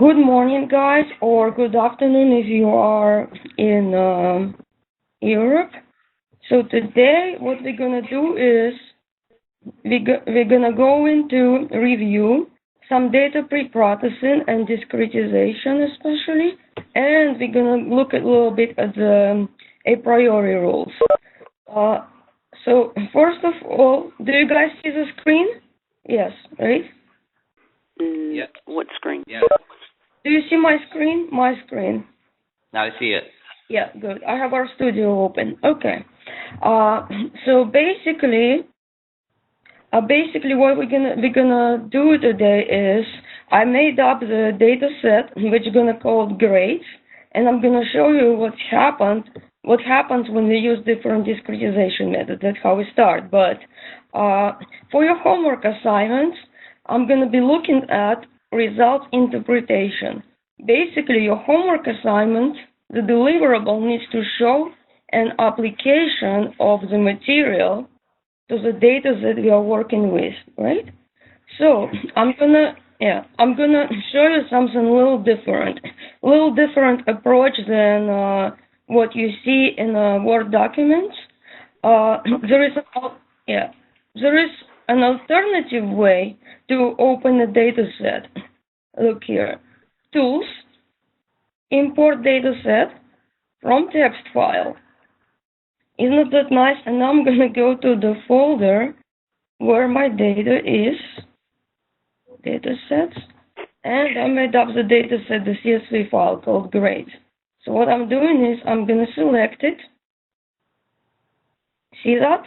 Good morning, guys, or good afternoon if you are in Europe. So today, what we're gonna do is we're gonna go into review some data pre-processing and discretization, especially, and we're gonna look a little bit at the a priori rules. So first of all, do you guys see the screen? Yes, right? Yeah. What screen? Yeah. Do you see my screen? My screen. Now I see it. Yeah, good. I have our studio open. Okay. So basically what we're gonna do today is I made up the data set which we're gonna call grades, and I'm gonna show you what happens when we use different discretization methods. That's how we start. But for your homework assignments, I'm gonna be looking at results interpretation. Basically, your homework assignment, the deliverable needs to show an application of the material to the data that we are working with, right? So I'm gonna show you something a little different approach than what you see in Word documents. There is an alternative way to open a data set. Look here, tools, import data set from text file. Isn't that nice? And now I'm gonna go to the folder where my data is, data sets, and I made up the data set, the CSV file called grades. So what I'm doing is I'm gonna select it. See that?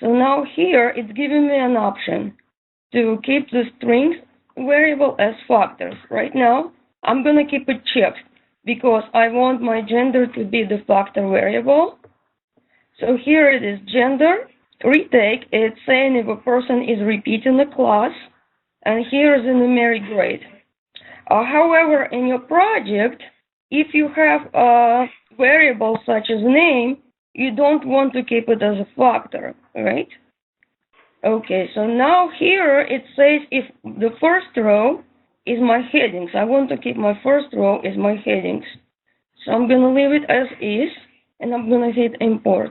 So now here it's giving me an option to keep the string variable as factors. Right now I'm gonna keep it checked because I want my gender to be the factor variable. So here it is, gender, retake, it's saying if a person is repeating the class, and here is the numeric grade. However, in your project, if you have a variable such as name, you don't want to keep it as a factor, right? Okay, so now here it says if the first row is my headings. I want to keep my first row is my headings. So I'm going to leave it as is, and I'm going to hit import.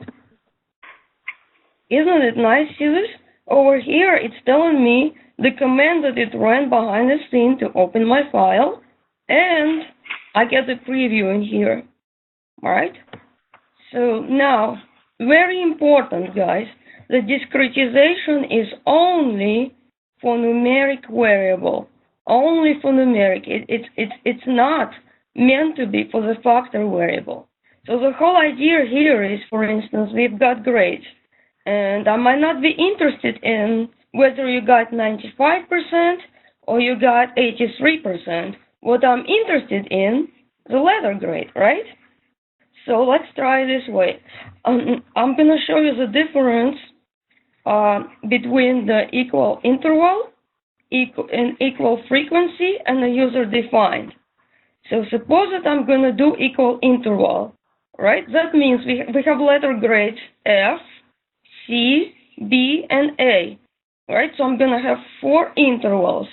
Isn't it nice? See this? Over here, it's telling me the command that it ran behind the scene to open my file, and I get a preview in here. All right? So now, very important, guys, the discretization is only for numeric variable. Only for numeric. It's not meant to be for the factor variable. So the whole idea here is, for instance, we've got grades, and I might not be interested in whether you got 95% or you got 83%. What I'm interested in, the letter grade, right? So let's try this way. I'm going to show you the difference between the equal interval, equal frequency, and the user-defined. So suppose that I'm going to do equal interval, right? That means we have letter grades F, C, B, and A, right? So I'm going to have 4 intervals.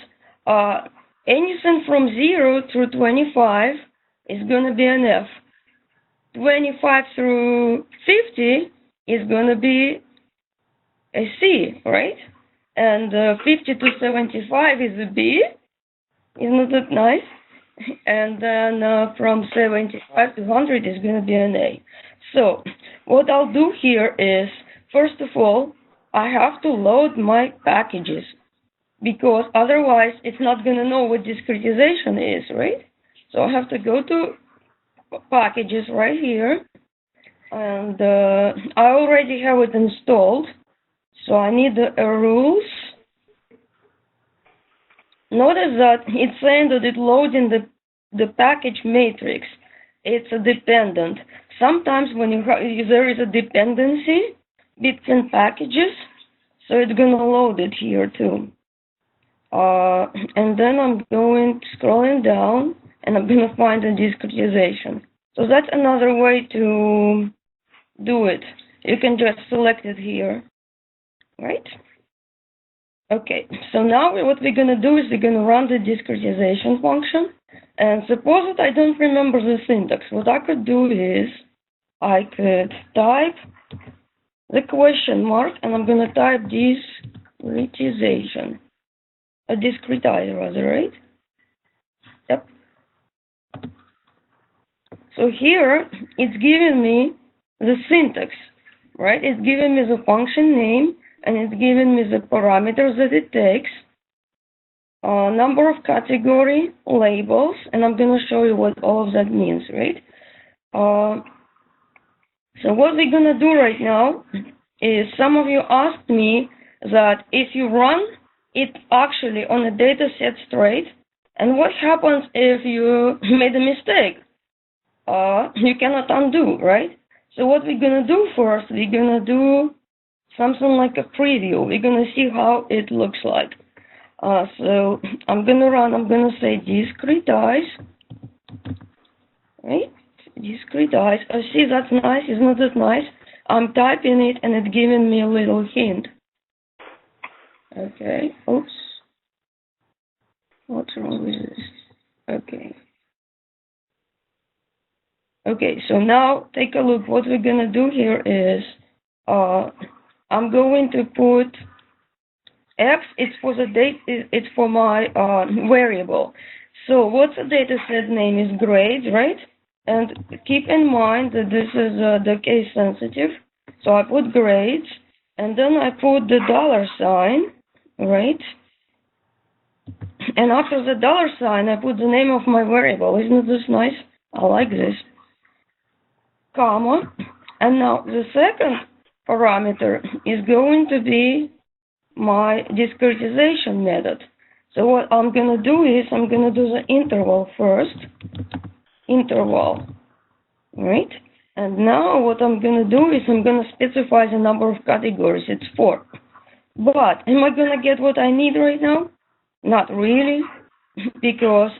Anything from 0 through 25 is going to be an F. 25 through 50 is going to be a C, right? And 50 to 75 is a B. Isn't that nice? And then from 75 to 100 is going to be an A. So what I'll do here is, first of all, I have to load my packages, because otherwise it's not going to know what discretization is, right? So I have to go to packages right here, and I already have it installed. So I need the rules. Notice that it's saying that it loads in the package matrix. It's a dependent. Sometimes when there is a dependency between packages, so it's going to load it here too. And then I'm scrolling down, and I'm going to find the discretization. So that's another way to do it. You can just select it here, right? Okay, so now what we're going to do is we're going to run the discretization function. And suppose that I don't remember the syntax. What I could do is I could type the question mark, and I'm going to type discretization. Discretize rather, right? Yep. So here it's giving me the syntax, right? It's giving me the function name, and it's giving me the parameters that it takes, number of category labels, and I'm going to show you what all of that means, right? So what we're going to do right now is, some of you asked me that if you run it actually on a data set straight, and what happens if you made a mistake? You cannot undo, right? So what we're going to do first, we're going to do something like a preview. We're going to see how it looks like. So I'm going to say discretize, right? Discretize. Oh, see, that's nice. Isn't that nice? I'm typing it and it's giving me a little hint. Okay. Oops. What's wrong with this? Okay. Okay, so now take a look. What we're going to do here is I'm going to put X, it's for the date, it's for my variable. So what's the data set name is grades, right? And keep in mind that this is the case sensitive. So I put grades, and then I put the $sign, right? And after the $sign, I put the name of my variable. Isn't this nice? I like this. Comma. And now the second parameter is going to be my discretization method. So what I'm going to do is I'm going to do the interval first. Interval. Right? And now what I'm going to do is I'm going to specify the number of categories. It's 4. But am I going to get what I need right now? Not really, because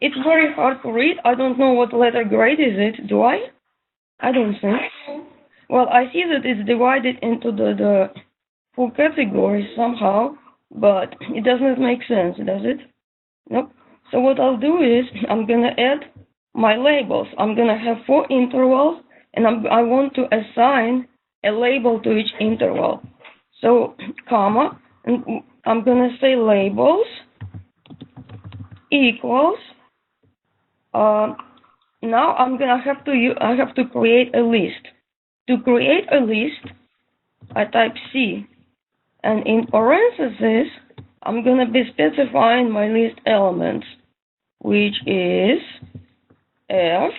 it's very hard to read. I don't know what letter grade is it. Do I? I don't think so. Well, I see that it's divided into the 4 categories somehow, but it doesn't make sense, does it? Nope. So what I'll do is I'm going to add my labels. I'm going to have 4 intervals, and I want to assign a label to each interval. So, comma, and I'm going to say labels equals. Now I'm going to I have to create a list. To create a list, I type C, and in parentheses, I'm going to be specifying my list elements, which is F,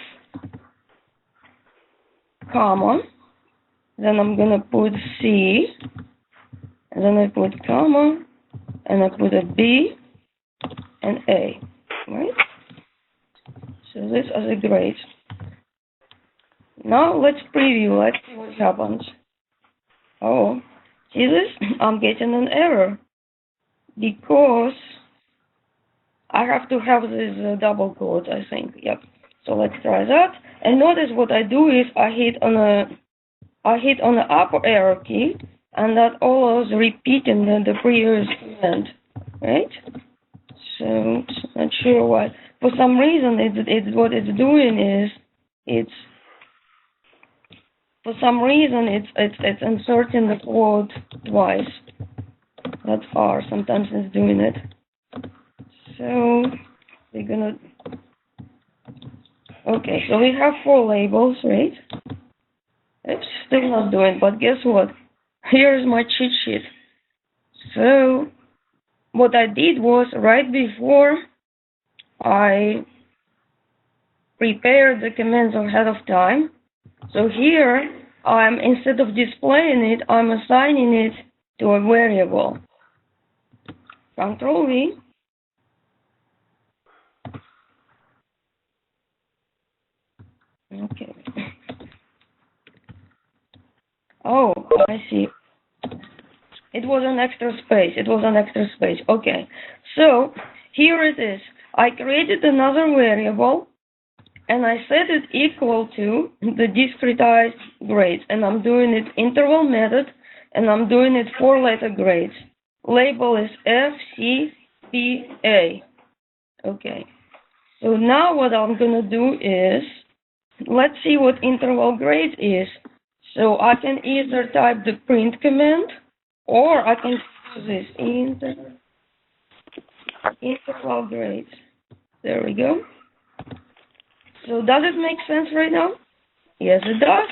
comma, then I'm going to put C, and then I put comma, and I put a B and A, right? So this is a grade. Now let's preview, let's see what happens. Oh, see this? I'm getting an error because I have to have this double quote, I think. Yep. So let's try that. And notice what I do is I hit on the upper arrow key, and that allows repeating the previous command, right? So not sure why. For some reason, what it's doing is it's inserting the quote twice. That's R. Sometimes it's doing it. So we're gonna. Okay, so we have 4 labels, right? It's still not doing, but guess what? Here's my cheat sheet. So what I did was, right before I prepared the commands ahead of time, so here instead of displaying it, I'm assigning it to a variable. Control V. Okay. Oh, I see. It was an extra space. Okay. So here it is. I created another variable, and I set it equal to the discretized grades, and I'm doing it interval method, and I'm doing it 4-letter grades. Label is F, C, P, A. Okay. So now what I'm going to do is, let's see what interval grade is. So I can either type the print command, or I can use this interval grades. There we go. So does it make sense right now? Yes, it does.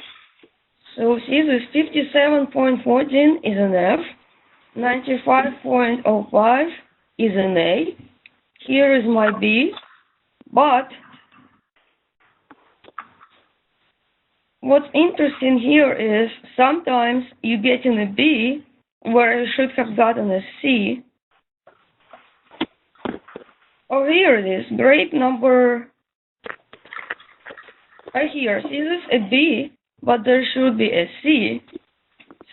So see, this 57.14 is an F, 95.05 is an A. Here is my B, but what's interesting here is sometimes you get in a B where you should have gotten a C. Oh, here it is, grade number, right here. See, this is a B, but there should be a C.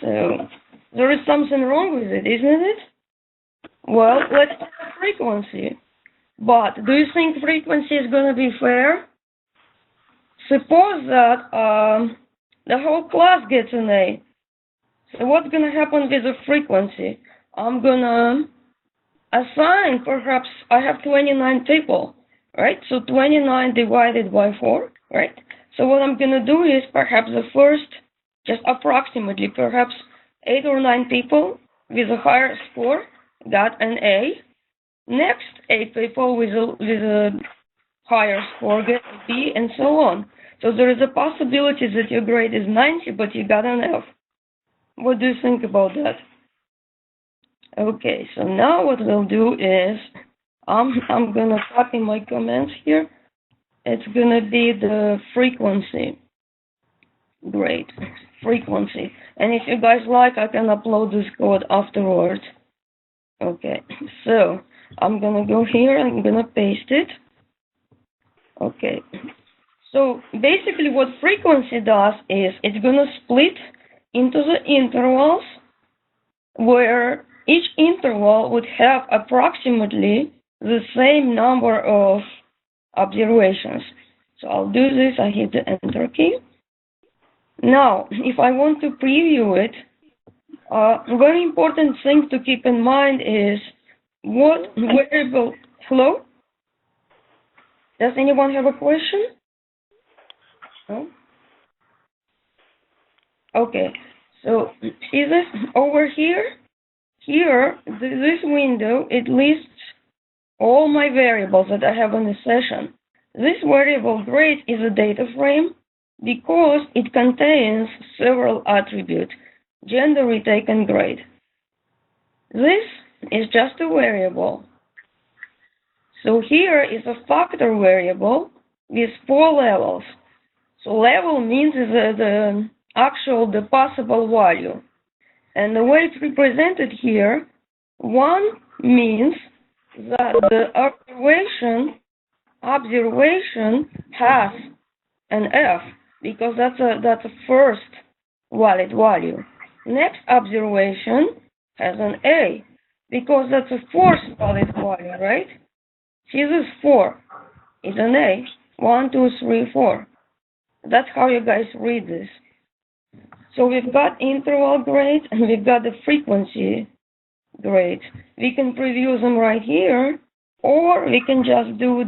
So there is something wrong with it, isn't it? Well, let's check frequency. But do you think frequency is going to be fair? Suppose that the whole class gets an A. So what's going to happen with the frequency? I'm going to assign, perhaps, I have 29 people, right? So 29 divided by 4, right? So what I'm going to do is perhaps the first, just approximately, perhaps 8 or 9 people with a higher score got an A. Next, 8 people with a higher score get a B, and so on. So there is a possibility that your grade is 90, but you got an F. What do you think about that? Okay, so now what we'll do is, I'm gonna copy my comments here. It's gonna be the frequency grade, frequency. And if you guys like, I can upload this code afterwards. Okay, so I'm gonna go here, I'm gonna paste it. Okay, so basically what frequency does is it's gonna split into the intervals where each interval would have approximately the same number of observations. So I'll do this, I hit the enter key. Now, if I want to preview it, a very important thing to keep in mind is what variable, hello? Does anyone have a question? No? Okay, so see this over here? Here, this window, it lists all my variables that I have in the session. This variable grade is a data frame because it contains several attributes, gender, retake, and grade. This is just a variable. So here is a factor variable with 4 levels. So level means the possible value. And the way it's represented here, 1 means that the observation has an F, because that's a first valid value. Next observation has an A, because that's a fourth valid value, right? See, this 4 is an A. 1, 2, 3, 4. That's how you guys read this. So we've got interval grades and we've got the frequency grades. We can preview them right here, or we can just do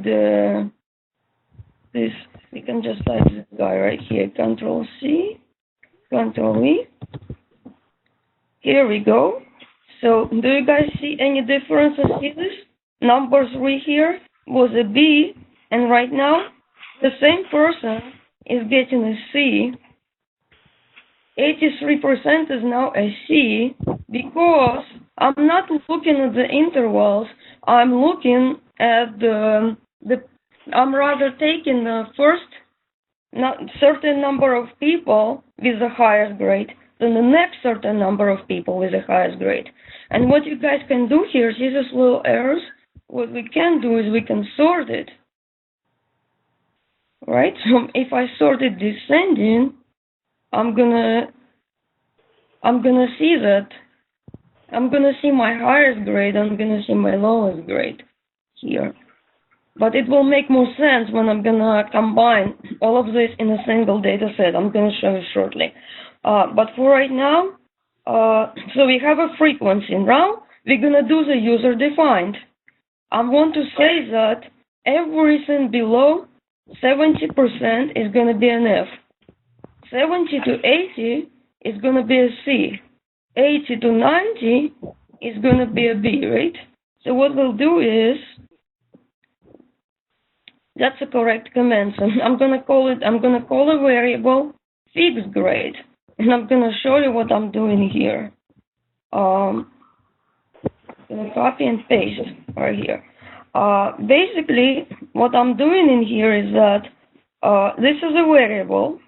we can just type this guy right here, Control C, Control V. Here we go. So do you guys see any differences? See this? Number 3 here was a B, and right now the same person is getting a C. 83% is now a C, because I'm not looking at the intervals, I'm looking at I'm rather taking the first certain number of people with the highest grade than the next certain number of people with the highest grade. And what you guys can do here, see these little arrows? What we can do is we can sort it. Right? So if I sort it descending, I'm gonna see that I'm gonna see my highest grade, I'm gonna see my lowest grade here. But it will make more sense when I'm gonna combine all of this in a single data set. I'm gonna show you shortly. But for right now, So we have a frequency. Now we're going to do the user-defined. I want to say that everything below 70% is going to be an F. 70 to 80 is going to be a C. 80 to 90 is going to be a B, right? So what we'll do is, that's a correct command. So I'm going to call a variable fixed grade. And I'm going to show you what I'm doing here. I'm going to copy and paste right here. Basically, what I'm doing in here is that this is a variable.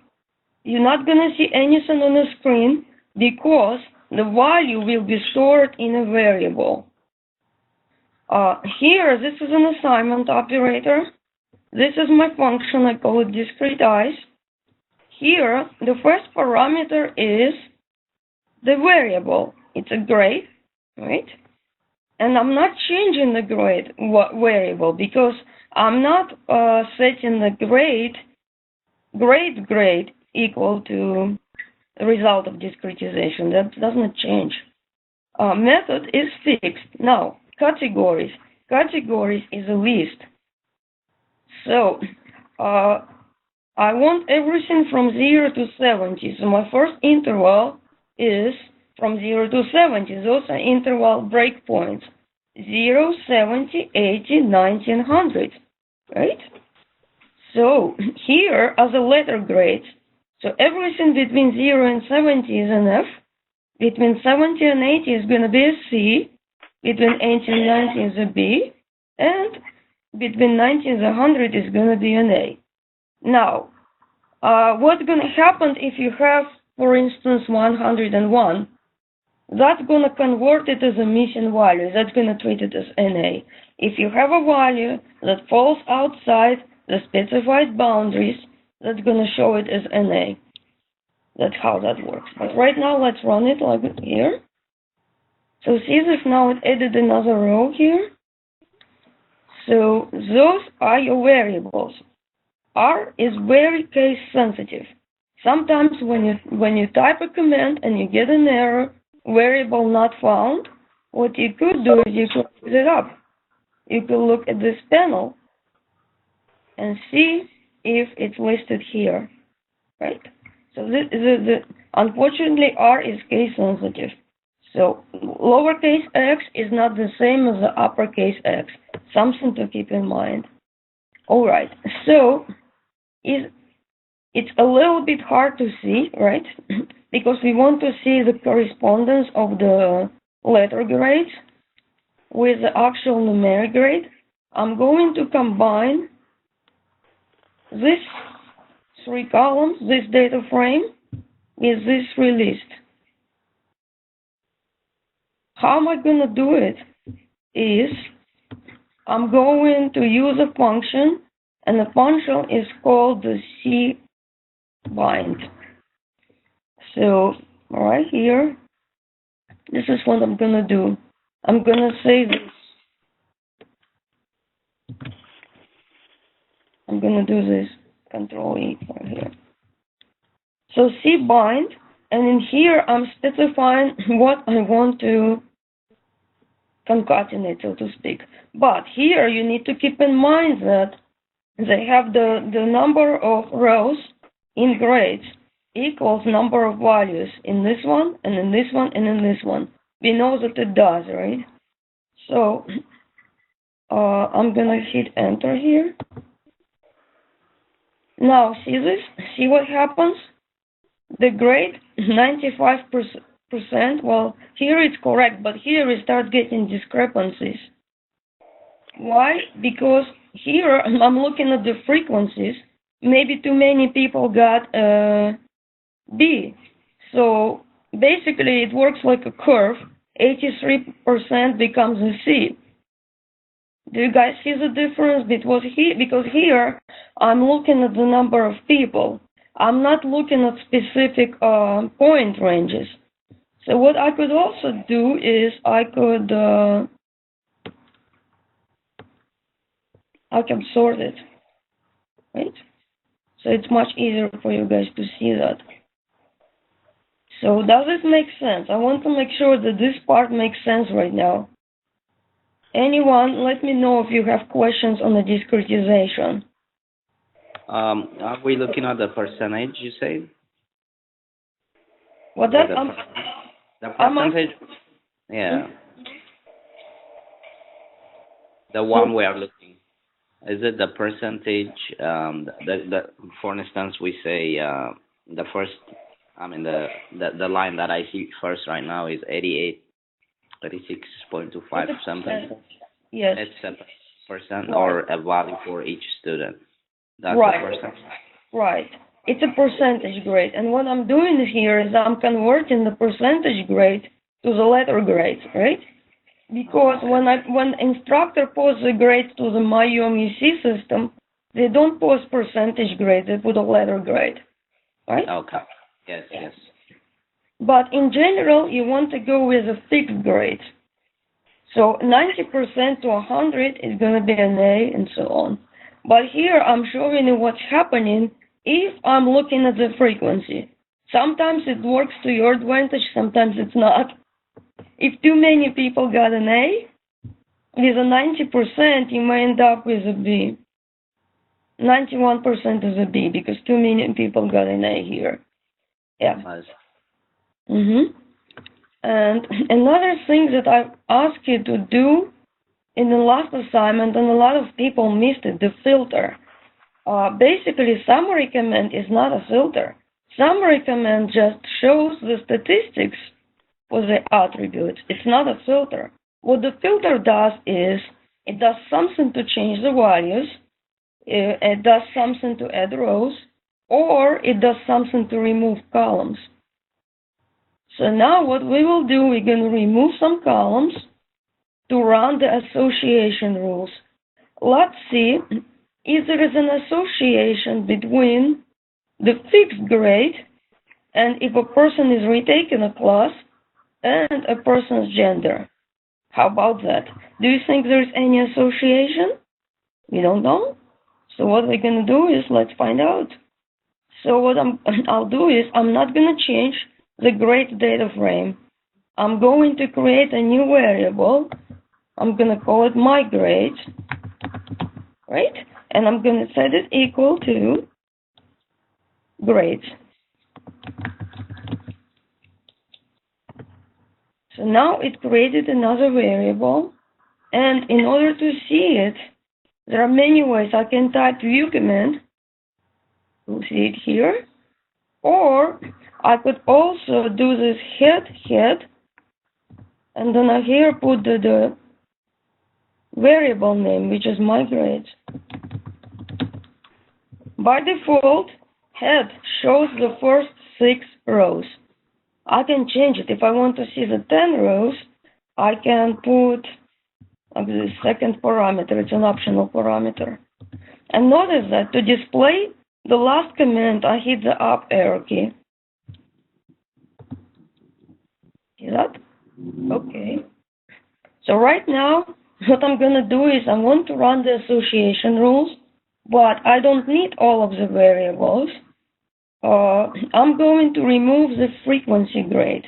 You're not going to see anything on the screen because the value will be stored in a variable. Here, this is an assignment operator. This is my function. I call it discretize. Here, the first parameter is the variable. It's a grade, right? And I'm not changing the grade variable because I'm not setting the grade equal to the result of discretization. That doesn't change. Method is fixed. Now, categories. Categories is a list. So, I want everything from 0 to 70. So my first interval is from 0 to 70. Those are interval breakpoints. 0, 70, 80, 90, and 100. Right? So here are the letter grades. So everything between 0 and 70 is an F. Between 70 and 80 is going to be a C. Between 80 and 90 is a B. And between 90 and 100 is going to be an A. Now, what's going to happen if you have, for instance, 101? That's going to convert it as a missing value. That's going to treat it as NA. If you have a value that falls outside the specified boundaries, that's going to show it as NA. That's how that works. But right now, let's run it like here. So see if now it added another row here. So those are your variables. R is very case sensitive. Sometimes when you type a command and you get an error, variable not found, what you could do is you could look it up. You could look at this panel and see if it's listed here, right? So unfortunately, R is case sensitive. So lowercase x is not the same as the uppercase x. Something to keep in mind. All right, so it's a little bit hard to see, right? Because we want to see the correspondence of the letter grades with the actual numeric grade. I'm going to combine these three columns, this data frame, with this three list. How am I going to do it? Is I'm going to use a function, and the function is called the cbind. So right here, this is what I'm going to do. I'm going to say this. I'm going to do this. Control E right here. So cbind, and in here I'm specifying what I want to concatenate, so to speak. But here you need to keep in mind that they have the number of rows in grades equals number of values in this one, and in this one, and in this one. We know that it does, right? So I'm gonna hit enter here. Now see this? See what happens? The grade 95%. Well, here it's correct, but here we start getting discrepancies. Why? Because here I'm looking at the frequencies. Maybe too many people got B. So basically it works like a curve. 83% becomes a C. Do you guys see the difference? Because here I'm looking at the number of people. I'm not looking at specific point ranges. So what I could also do is I can sort it, right? So it's much easier for you guys to see that. So does it make sense? I want to make sure that this part makes sense right now. Anyone, let me know if you have questions on the discretization. Are we looking at the percentage, you say? What that? The percentage? Yeah. The one we are looking. Is it the percentage, for instance, we say the first, the line that I see first right now is 36.25 something. Yes. It's a percent or a value for each student. That's right. the percent. Right. It's a percentage grade. And what I'm doing here is I'm converting the percentage grade to the letter grade, right? Because when instructor posts the grade to the MyUMUC system, they don't post percentage grade, they put a letter grade, right? Okay. Yes, yes. But in general, you want to go with a fixed grade. So 90% to 100 is going to be an A and so on. But here I'm showing you what's happening if I'm looking at the frequency. Sometimes it works to your advantage, sometimes it's not. If too many people got an A, with a 90%, you may end up with a B. 91% is a B because too many people got an A here. Yeah. Nice. And another thing that I asked you to do in the last assignment, and a lot of people missed it, the filter. Basically, summary command is not a filter. Summary command just shows the statistics for the attributes. It's not a filter. What the filter does is it does something to change the values, it does something to add rows, or it does something to remove columns. So now what we will do, we're going to remove some columns to run the association rules. Let's see if there is an association between the fixed grade and if a person is retaking a class and a person's gender. How about that? Do you think there's any association? We don't know. So what we're going to do is, let's find out. So what I'll do is, I'm not going to change the grade data frame. I'm going to create a new variable. I'm going to call it my grade, right? And I'm going to set it equal to grades. So now it created another variable, and in order to see it, there are many ways. I can type view command, you'll see it here, or I could also do this head, and then I here put the variable name, which is my grades. By default, head shows the first 6 rows. I can change it. If I want to see the 10 rows, I can put the second parameter. It's an optional parameter. And notice that to display the last command, I hit the up arrow key. See that? Okay. So right now, what I'm going to do is I want to run the association rules, but I don't need all of the variables. I'm going to remove the frequency grade.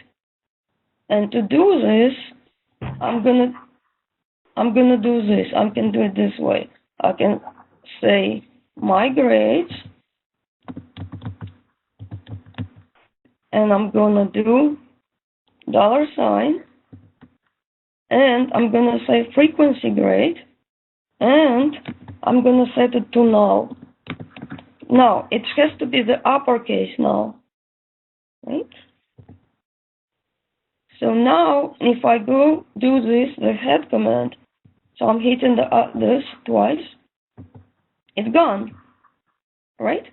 And to do this, I'm gonna do this. I can do it this way. I can say my grades, and I'm gonna do $, and I'm gonna say frequency grade, and I'm gonna set it to null. Now, it has to be the uppercase now, right? So now, if I go do this, the head command, so I'm hitting this twice, it's gone, right?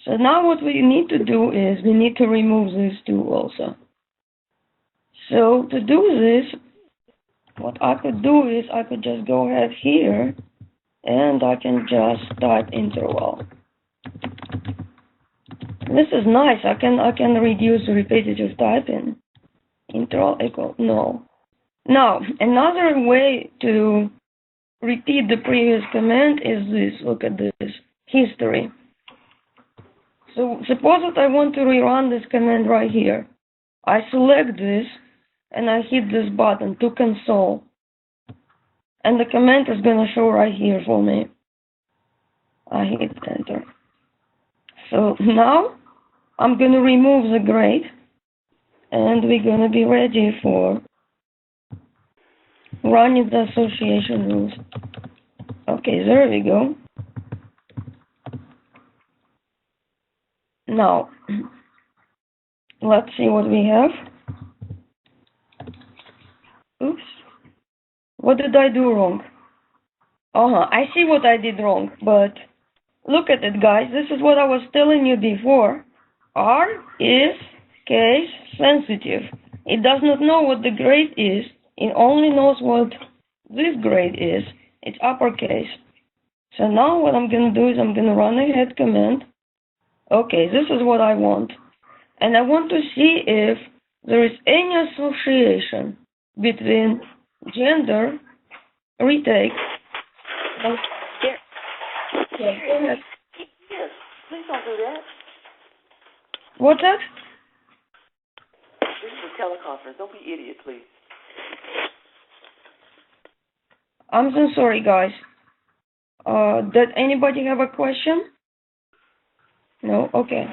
So now what we need to do is we need to remove these two also. So to do this, what I could do is I could just go ahead here and I can just type interval. This is nice. I can reduce repetitive typing. Interval equal no. Now, another way to repeat the previous command is this. Look at this. History. So suppose that I want to rerun this command right here. I select this and I hit this button to console. And the command is going to show right here for me. I hit enter. So now I'm going to remove the grade and we're going to be ready for running the association rules. Okay, there we go. Now, let's see what we have. Oops. What did I do wrong? I see what I did wrong, but look at it, guys. This is what I was telling you before. R is case sensitive. It does not know what the grade is. It only knows what this grade is. It's uppercase. So now what I'm going to do is I'm going to run a head command. Okay, this is what I want. And I want to see if there is any association between gender, retake. Here. Yeah, go ahead. Here. Please don't do that. What's that? This is a teleconference. Don't be idiot, please. I'm so sorry, guys. Did anybody have a question? No? Okay.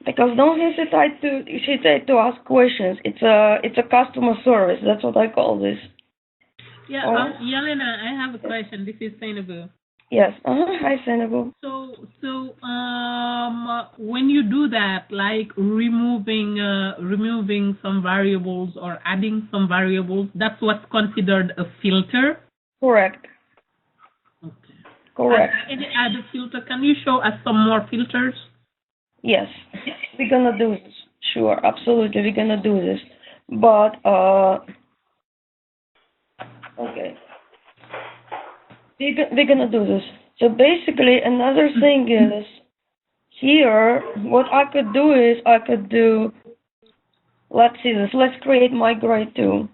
Because don't hesitate to ask questions. It's a customer service. That's what I call this. Yeah, Yelena, I have a question. This is Senegal. Yes. Hi, Senegal. So, when you do that, like removing some variables or adding some variables, that's what's considered a filter. Correct. Okay. Correct. Any other filter? Can you show us some more filters? Yes, we're gonna do this. Sure, absolutely, we're gonna do this. But okay, we're gonna do this. So basically, another thing is here. What I could do is I could do. Let's see this. Let's create migrate to.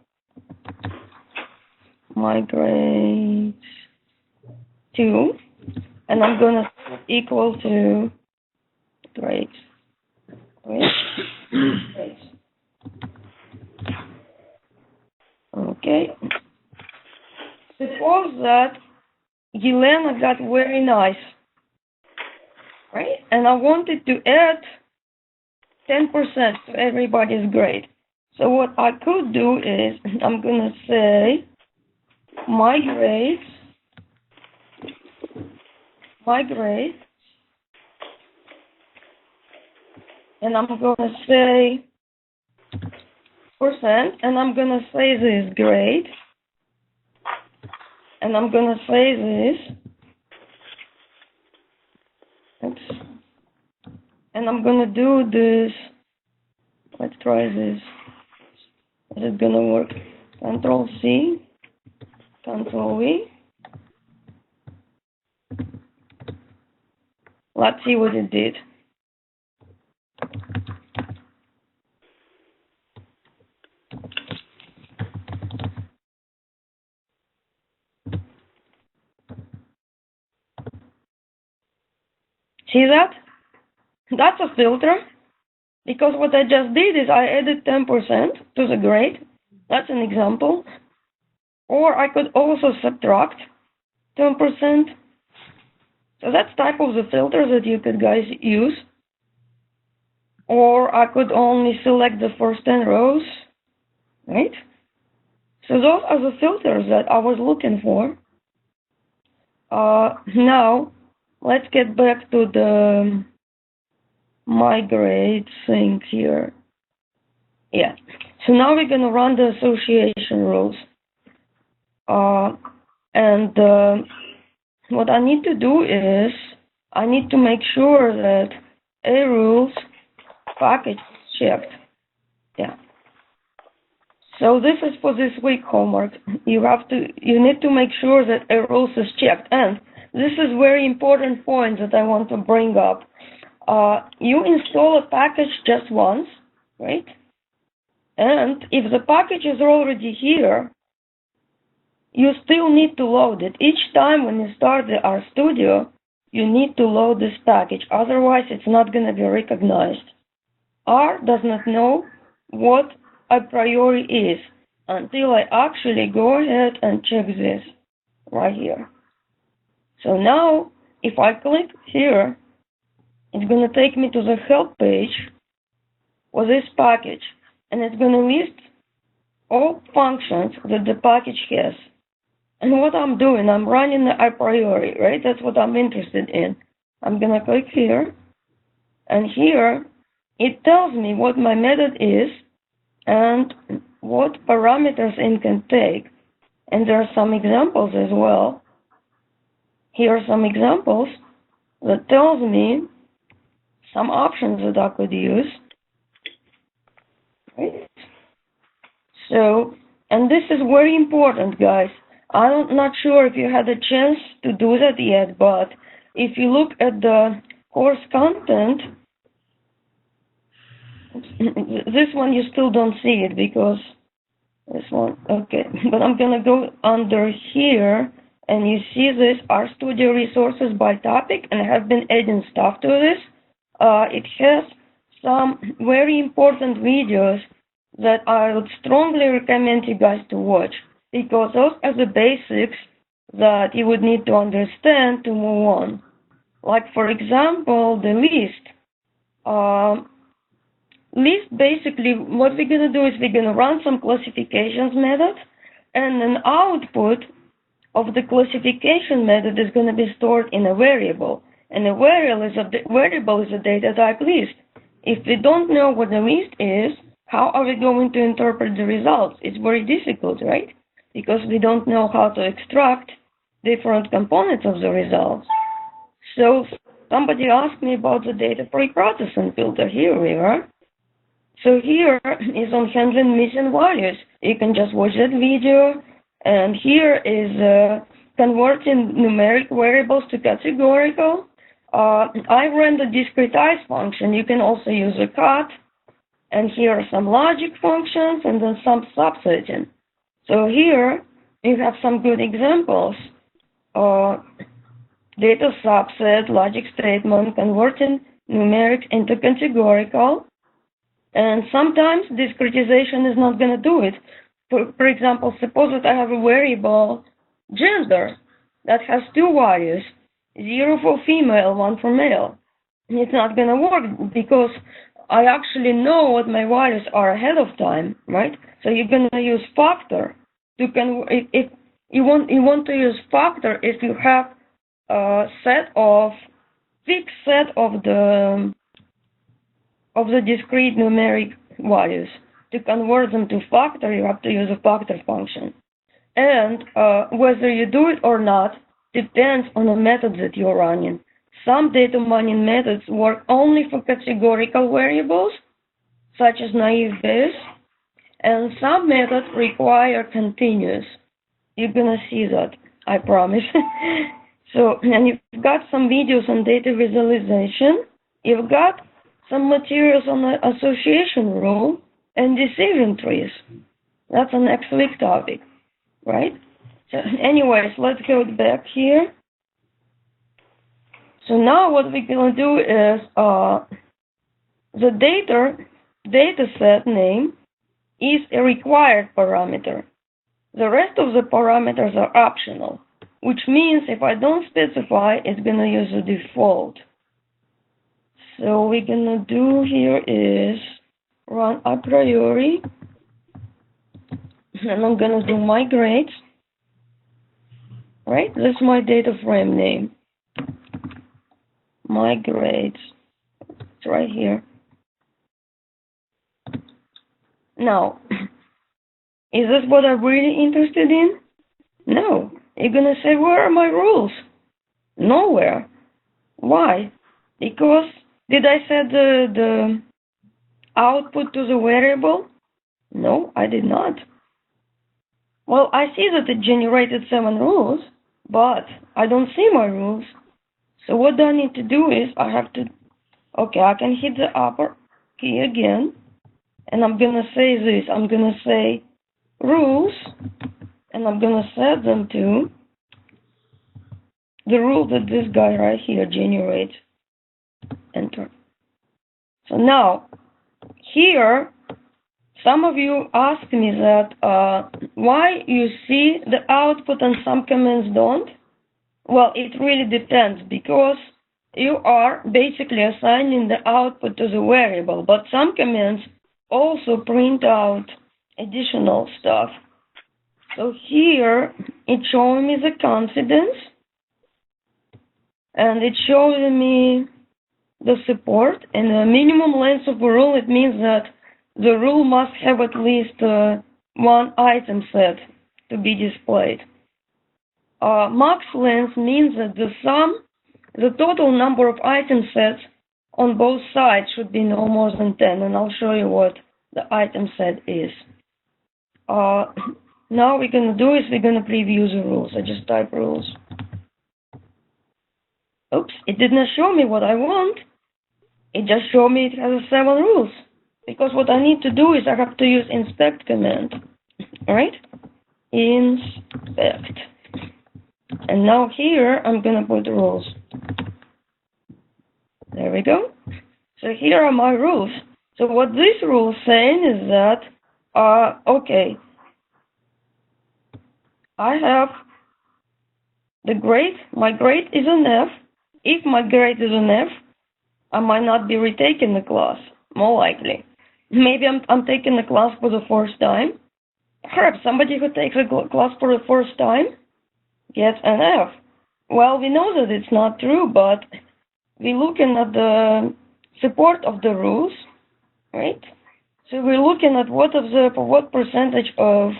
Migrate to, and I'm gonna equal to. Great. Great. Okay. Suppose that Yelena got very nice, right? And I wanted to add 10% to everybody's grade. So what I could do is I'm gonna say my grade, and I'm gonna say percent, and I'm gonna say this grade, and I'm gonna say this, oops, and I'm gonna do this. Let's try this. Is it gonna work? Control C, Control V. Let's see what it did. See that? That's a filter, because what I just did is I added 10% to the grade. That's an example. Or I could also subtract 10%. So that's type of the filters that you could guys use. Or I could only select the first 10 rows, right? So those are the filters that I was looking for. Now, let's get back to the migrate thing here. Yeah. So now we're going to run the association rules. What I need to do is I need to make sure that a rules package is checked. Yeah. So this is for this week homework. You need to make sure that a rules is checked. And this is very important point that I want to bring up. You install a package just once, right? And if the package is already here, you still need to load it. Each time when you start the RStudio, you need to load this package, otherwise it's not going to be recognized. R does not know what a priori is until I actually go ahead and check this right here. So now, if I click here, it's going to take me to the help page for this package, and it's going to list all functions that the package has. And what I'm doing, I'm running the a priori, right? That's what I'm interested in. I'm going to click here, and here it tells me what my method is and what parameters it can take. And there are some examples as well. Here are some examples that tells me some options that I could use. Right? So, and this is very important, guys. I'm not sure if you had a chance to do that yet, but if you look at the course content, this one you still don't see it because this one, okay. But I'm gonna go under here, and you see this RStudio resources by topic, and I have been adding stuff to this. It has some very important videos that I would strongly recommend you guys to watch, because those are the basics that you would need to understand to move on. Like, for example, the list. List, basically, what we're going to do is we're going to run some classifications method, and an output of the classification method is going to be stored in a variable. And a variable is a data type list. If we don't know what the list is, how are we going to interpret the results? It's very difficult, right? Because we don't know how to extract different components of the results. So somebody asked me about the data pre-processing filter. Here we are. So here is on handling missing values. You can just watch that video. And here is converting numeric variables to categorical. I ran the discretize function. You can also use a cut. And here are some logic functions and then some subsetting. So here you have some good examples. Data subset, logic statement, converting numeric into categorical. And sometimes discretization is not going to do it. For example, suppose that I have a variable gender that has two values, 0 for female, 1 for male. It's not going to work because I actually know what my values are ahead of time, right? So you're going to use factor to if you want to use factor if you have a fixed set of the discrete numeric values. To convert them to factor, you have to use a factor function. And whether you do it or not depends on the method that you're running. Some data mining methods work only for categorical variables, such as naive Bayes, and some methods require continuous. You're gonna see that, I promise. So, and you've got some videos on data visualization. You've got some materials on the association rule and decision trees. That's an excellent topic, right? So anyways, let's go back here. So now what we're going to do is the data set name is a required parameter. The rest of the parameters are optional, which means if I don't specify, it's going to use the default. So we're going to do here is run a priori, and I'm going to do migrate, right? This is my data frame name. Migrate, it's right here. Now, is this what I'm really interested in? No. You're going to say, where are my rules? Nowhere. Why? Because did I set the output to the variable? No, I did not. Well, I see that it generated 7 rules, but I don't see my rules. So what I need to do is I have to, okay, I can hit the upper key again, and I'm going to say this. I'm going to say rules, and I'm going to set them to the rule that this guy right here generates. Enter. So now, here, some of you asked me that why you see the output and some commands don't. Well, it really depends, because you are basically assigning the output to the variable, but some commands also print out additional stuff. So here, it's showing me the confidence, and it's showing me the support, and the minimum length of a rule, it means that the rule must have at least one item set to be displayed. Max length means that the total number of item sets on both sides should be no more than 10, and I'll show you what the item set is. Now we're going to do is we're going to preview the rules. I just type rules. Oops, it did not show me what I want. It just showed me it has 7 rules. Because what I need to do is I have to use inspect command. Alright? Inspect. And now here I'm going to put the rules. There we go. So here are my rules. So what this rule is saying is that, okay, I have the grade. My grade is an F. If my grade is an F, I might not be retaking the class, more likely. Maybe I'm taking the class for the first time. Perhaps somebody who takes a class for the first time gets an F. Well, we know that it's not true, but we're looking at the support of the rules, right? So we're looking at for what percentage of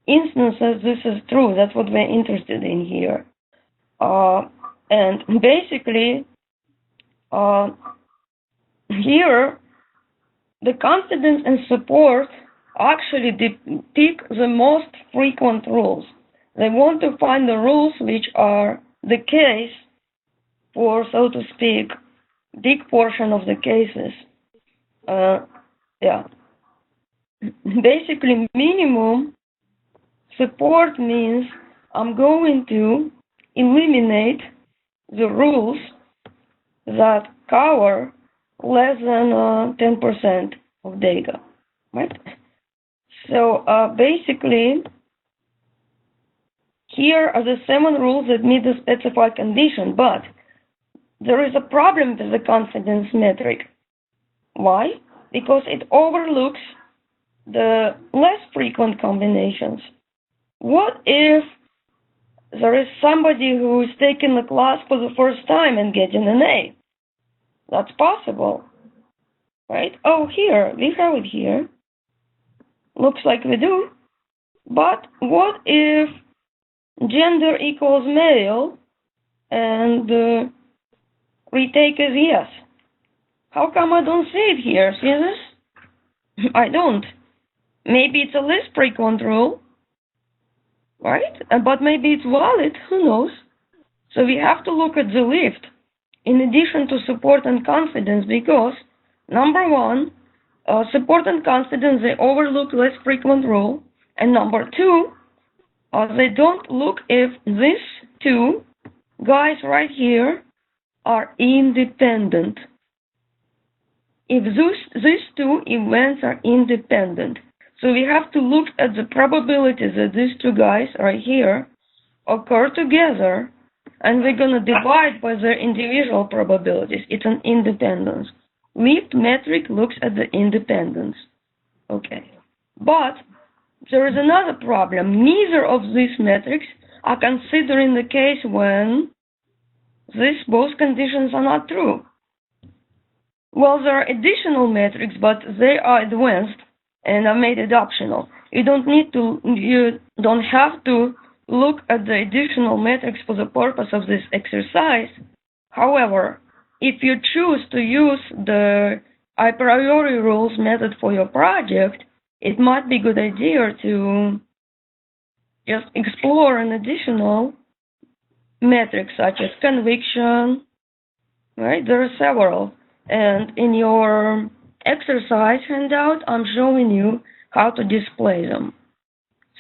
instances this is true. That's what we're interested in here. And basically, here, the confidence and support actually pick the most frequent rules. They want to find the rules which are the case for, so to speak, big portion of the cases. Yeah. Basically, minimum support means I'm going to eliminate the rules that cover less than 10% of data, right? So basically, here are the 7 rules that meet the specified condition, but there is a problem with the confidence metric. Why? Because it overlooks the less frequent combinations. What if there is somebody who is taking the class for the first time and getting an A? That's possible, right? Oh, here, we have it here. Looks like we do. But what if gender equals male and retake is yes? How come I don't see it here? See this? I don't. Maybe it's a less frequent rule, right? But maybe it's valid. Who knows? So we have to look at the lift in addition to support and confidence, because number one, support and confidence, they overlook less frequent rule, and number two, they don't look if these two guys right here are independent. If these two events are independent, so we have to look at the probabilities that these two guys right here occur together, and we're going to divide by their individual probabilities. It's an independence. Lift metric looks at the independence. Okay. But there is another problem. Neither of these metrics are considered in the case when these both conditions are not true. Well, there are additional metrics, but they are advanced and are made it optional. You don't have to look at the additional metrics for the purpose of this exercise. However, if you choose to use the a priori rules method for your project, it might be a good idea to just explore an additional metric such as conviction, right? There are several. And in your exercise handout, I'm showing you how to display them.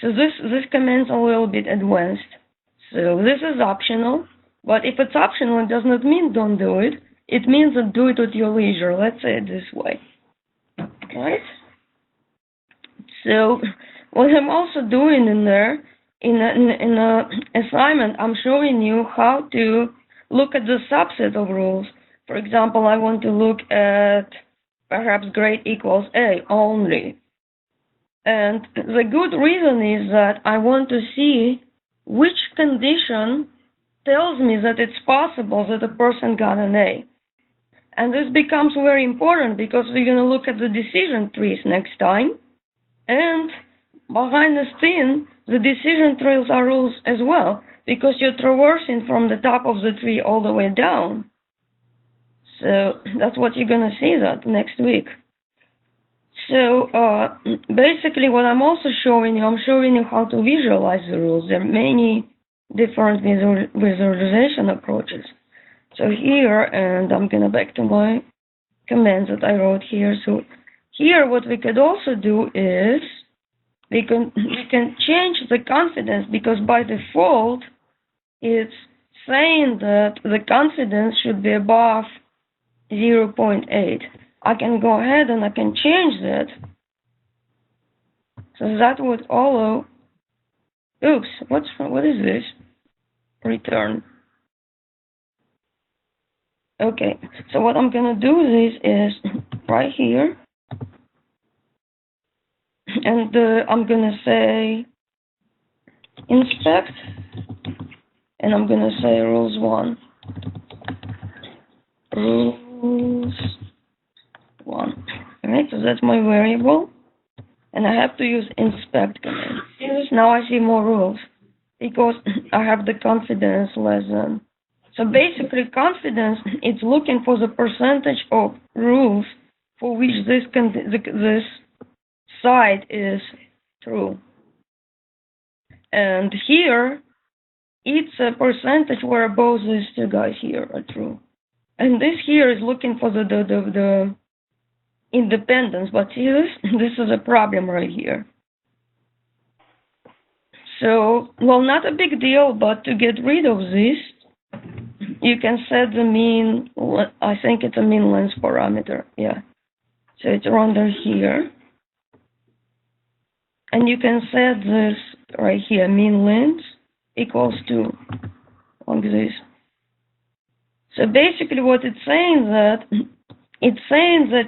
So this command's a little bit advanced. So this is optional. But if it's optional, it does not mean don't do it. It means that do it at your leisure. Let's say it this way. Right? So what I'm also doing in there, in a assignment, I'm showing you how to look at the subset of rules. For example, I want to look at perhaps grade equals A only. And the good reason is that I want to see which condition tells me that it's possible that a person got an A. And this becomes very important because we're going to look at the decision trees next time. And behind the scene, the decision trees are rules as well, because you're traversing from the top of the tree all the way down. So that's what you're going to see that next week. So basically what I'm also showing you, I'm showing you how to visualize the rules. There are many different visualization approaches. So here, and I'm going to back to my commands that I wrote here. So here what we could also do is we can change the confidence, because by default it's saying that the confidence should be above 0.8. I can go ahead and I can change that. So that would follow. Oops, what is this? Return. Okay, so what I'm gonna do this is right here, and I'm gonna say inspect, and I'm gonna say rules 1. Rules 1. Alright, so that's my variable, and I have to use inspect command. Now I see more rules because I have the confidence less than. So basically, confidence, it's looking for the percentage of rules for which this side is true. And here, it's a percentage where both these two guys here are true. And this here is looking for the independence. But see this is a problem right here. So, well, not a big deal, but to get rid of this, you can set the mean, I think it's a mean length parameter, yeah. So it's under here. And you can set this right here, mean length equals to, like this. So basically what it's saying that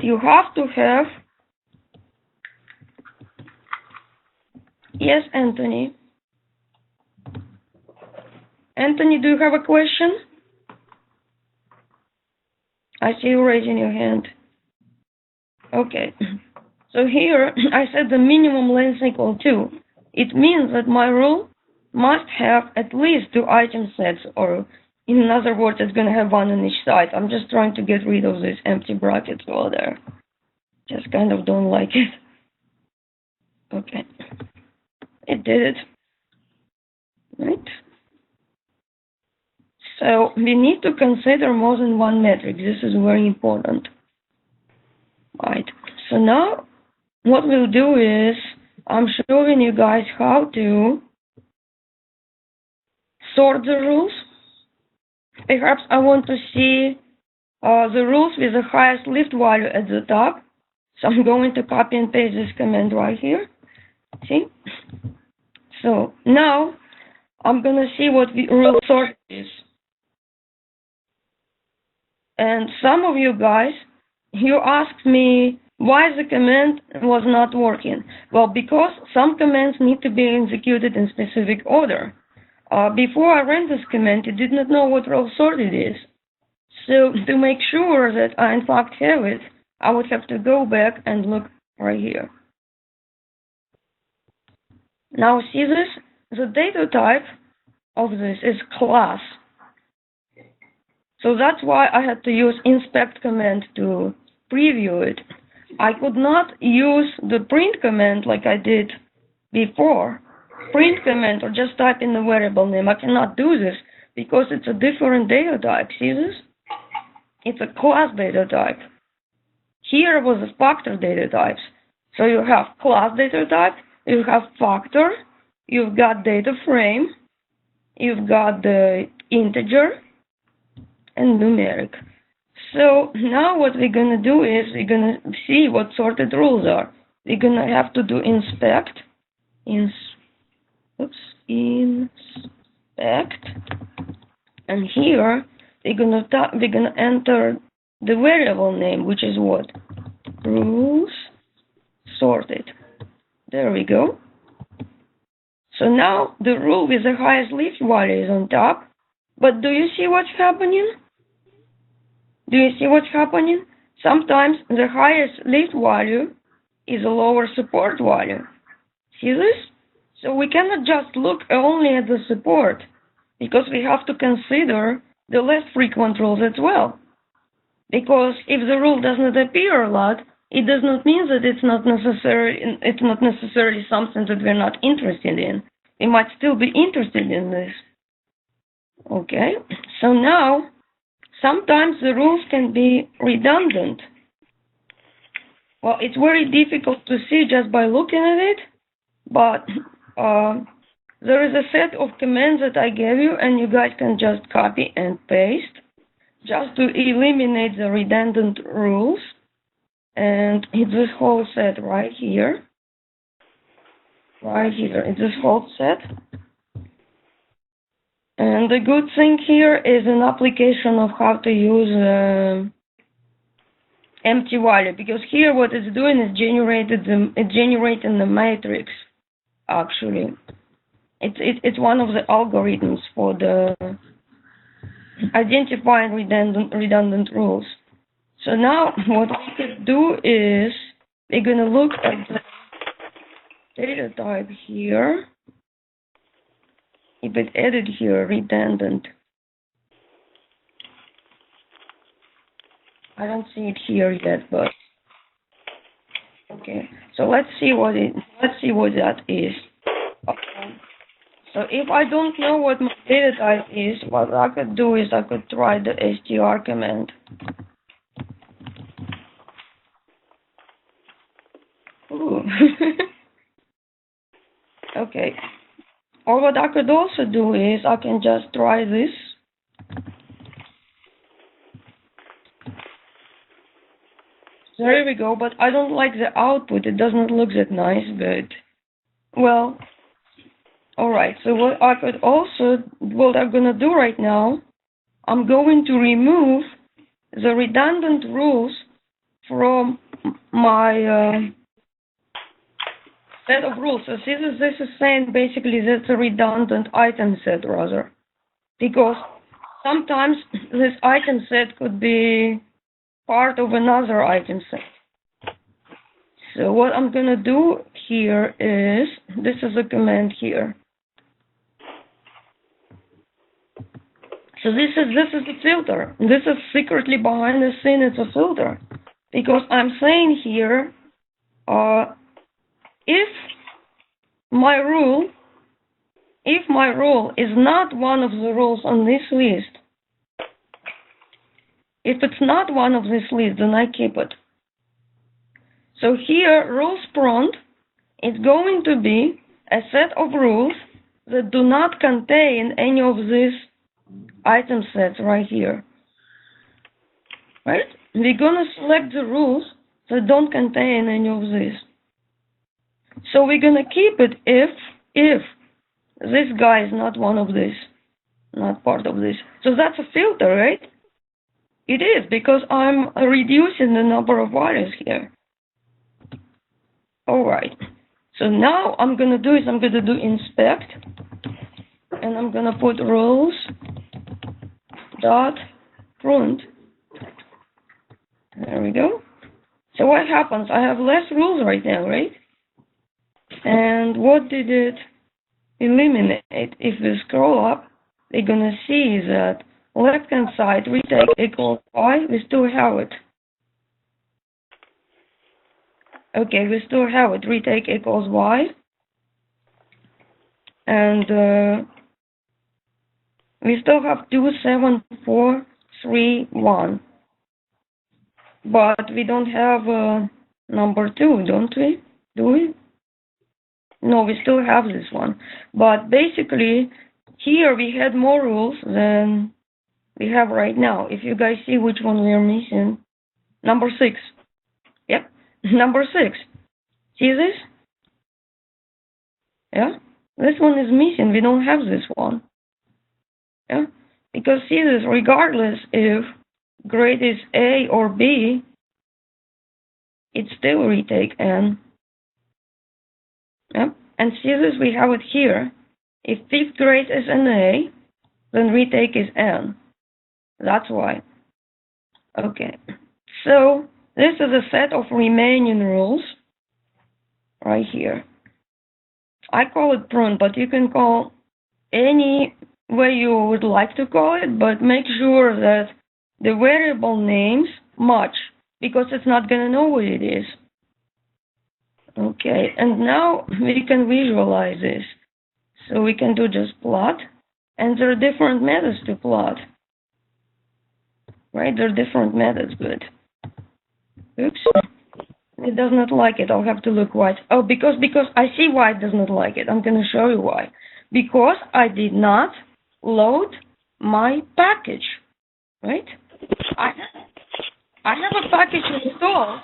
you have to have, yes, Anthony. Anthony, do you have a question? I see you raising your hand. Okay. So here, I said the minimum length equal 2. It means that my rule must have at least 2 item sets, or in other words, it's going to have 1 on each side. I'm just trying to get rid of these empty brackets over there. Just kind of don't like it. Okay. It did it. Right? So we need to consider more than one metric. This is very important. Right. So now what we'll do is I'm showing you guys how to sort the rules. Perhaps I want to see the rules with the highest lift value at the top. So I'm going to copy and paste this command right here. See? So now I'm going to see what the rule sort is. And some of you guys, you asked me why the command was not working. Well, because some commands need to be executed in specific order. Before I ran this command, it did not know what role sorted is. So to make sure that I in fact have it, I would have to go back and look right here. Now see this? The data type of this is class. So that's why I had to use inspect command to preview it. I could not use the print command like I did before. Print command or just type in the variable name. I cannot do this because it's a different data type. See this? It's a class data type. Here was the factor data types. So you have class data type, you have factor, you've got data frame, you've got the integer, and numeric. So now what we're going to do is we're going to see what sorted rules are. We're going to have to do inspect, inspect, and here we're going to enter the variable name, which is what? Rules sorted. There we go. So now the rule with the highest lift value is on top. But do you see what's happening? Do you see what's happening? Sometimes the highest lift value is a lower support value. See this? So we cannot just look only at the support, because we have to consider the less frequent rules as well. Because if the rule does not appear a lot, it does not mean that it's not necessarily something that we're not interested in. We might still be interested in this. Okay, so now sometimes the rules can be redundant. Well, it's very difficult to see just by looking at it, but there is a set of commands that I gave you, and you guys can just copy and paste just to eliminate the redundant rules. And it's this whole set right here. Right here, it's this whole set. And the good thing here is an application of how to use empty value, because here what it's doing is generating the matrix. Actually, it's one of the algorithms for the identifying redundant rules. So now what we could do is we're going to look at the data type here. If it's added here, redundant. I don't see it here yet, but okay. So let's see what that is. Okay. So if I don't know what my data type is, what I could do is I could try the str command. Ooh. Okay. Or what I could also do is I can just try this. There we go, but I don't like the output. It doesn't look that nice, but well, alright. So what I'm gonna do right now, I'm going to remove the redundant rules from my set of rules. So this is saying basically that's a redundant item set rather, because sometimes this item set could be part of another item set. So what I'm gonna do here is, this is a command here. So this is the filter. This is secretly behind the scene, it's a filter, because I'm saying here, if my rule is not one of the rules on this list, if it's not one of this list, then I keep it. So here, rules prompt is going to be a set of rules that do not contain any of these item sets right here. Right? We're gonna select the rules that don't contain any of these. So we're gonna keep it if this guy is not one of these, not part of this. So that's a filter, right? It is, because I'm reducing the number of values here. Alright. So now I'm gonna do inspect, and I'm gonna put rules dot print. There we go. So what happens? I have less rules right now, right? And what did it eliminate? If we scroll up, we're gonna see that left-hand side retake equals y. We still have it. Okay, we still have it. Retake equals y. And we still have 2, 7, 4, 3, 1. But we don't have number 2, don't we? Do we? No, we still have this one. But basically, here we had more rules than we have right now. If you guys see which one we are missing, number 6. Yep, number 6. See this? Yeah, this one is missing. We don't have this one. Yeah, because see this, regardless if grade is A or B, it's still retake N. Yeah, and see this, we have it here. If 5th grade is an A, then retake is N. That's why. Okay, so this is a set of remaining rules right here. I call it prune, but you can call any way you would like to call it, but make sure that the variable names match, because it's not going to know what it is. Okay, and now we can visualize this. So we can do just plot, and there are different methods to plot. Right, there are different methods, good. Oops, it does not like it. I'll have to look why. Oh, because I see why it does not like it. I'm going to show you why. Because I did not load my package, right? I have a package installed,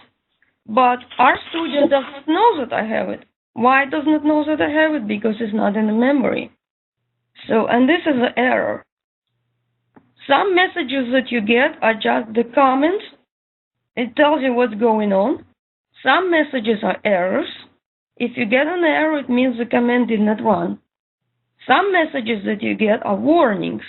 but RStudio does not know that I have it. Why it does not know that I have it? Because it's not in the memory. So, and this is an error. Some messages that you get are just the comments. It tells you what's going on. Some messages are errors. If you get an error, it means the command did not run. Some messages that you get are warnings.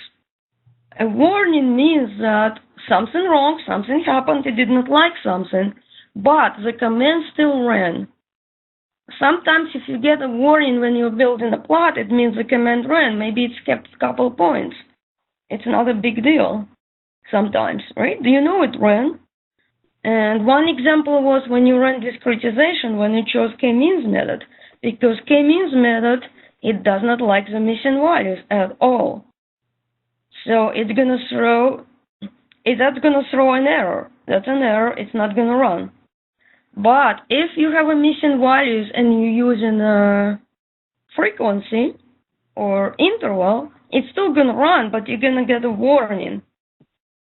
A warning means that something wrong, something happened, it did not like something, but the command still ran. Sometimes if you get a warning when you're building a plot, it means the command ran. Maybe it skipped a couple points. It's not a big deal sometimes, right? Do you know it ran? And one example was when you run discretization, when you chose k-means method, because k-means method, it does not like the missing values at all. So it's gonna throw, that's gonna throw an error. That's an error, it's not gonna run. But if you have a missing values and you're using a frequency or interval, it's still gonna run, but you're gonna get a warning.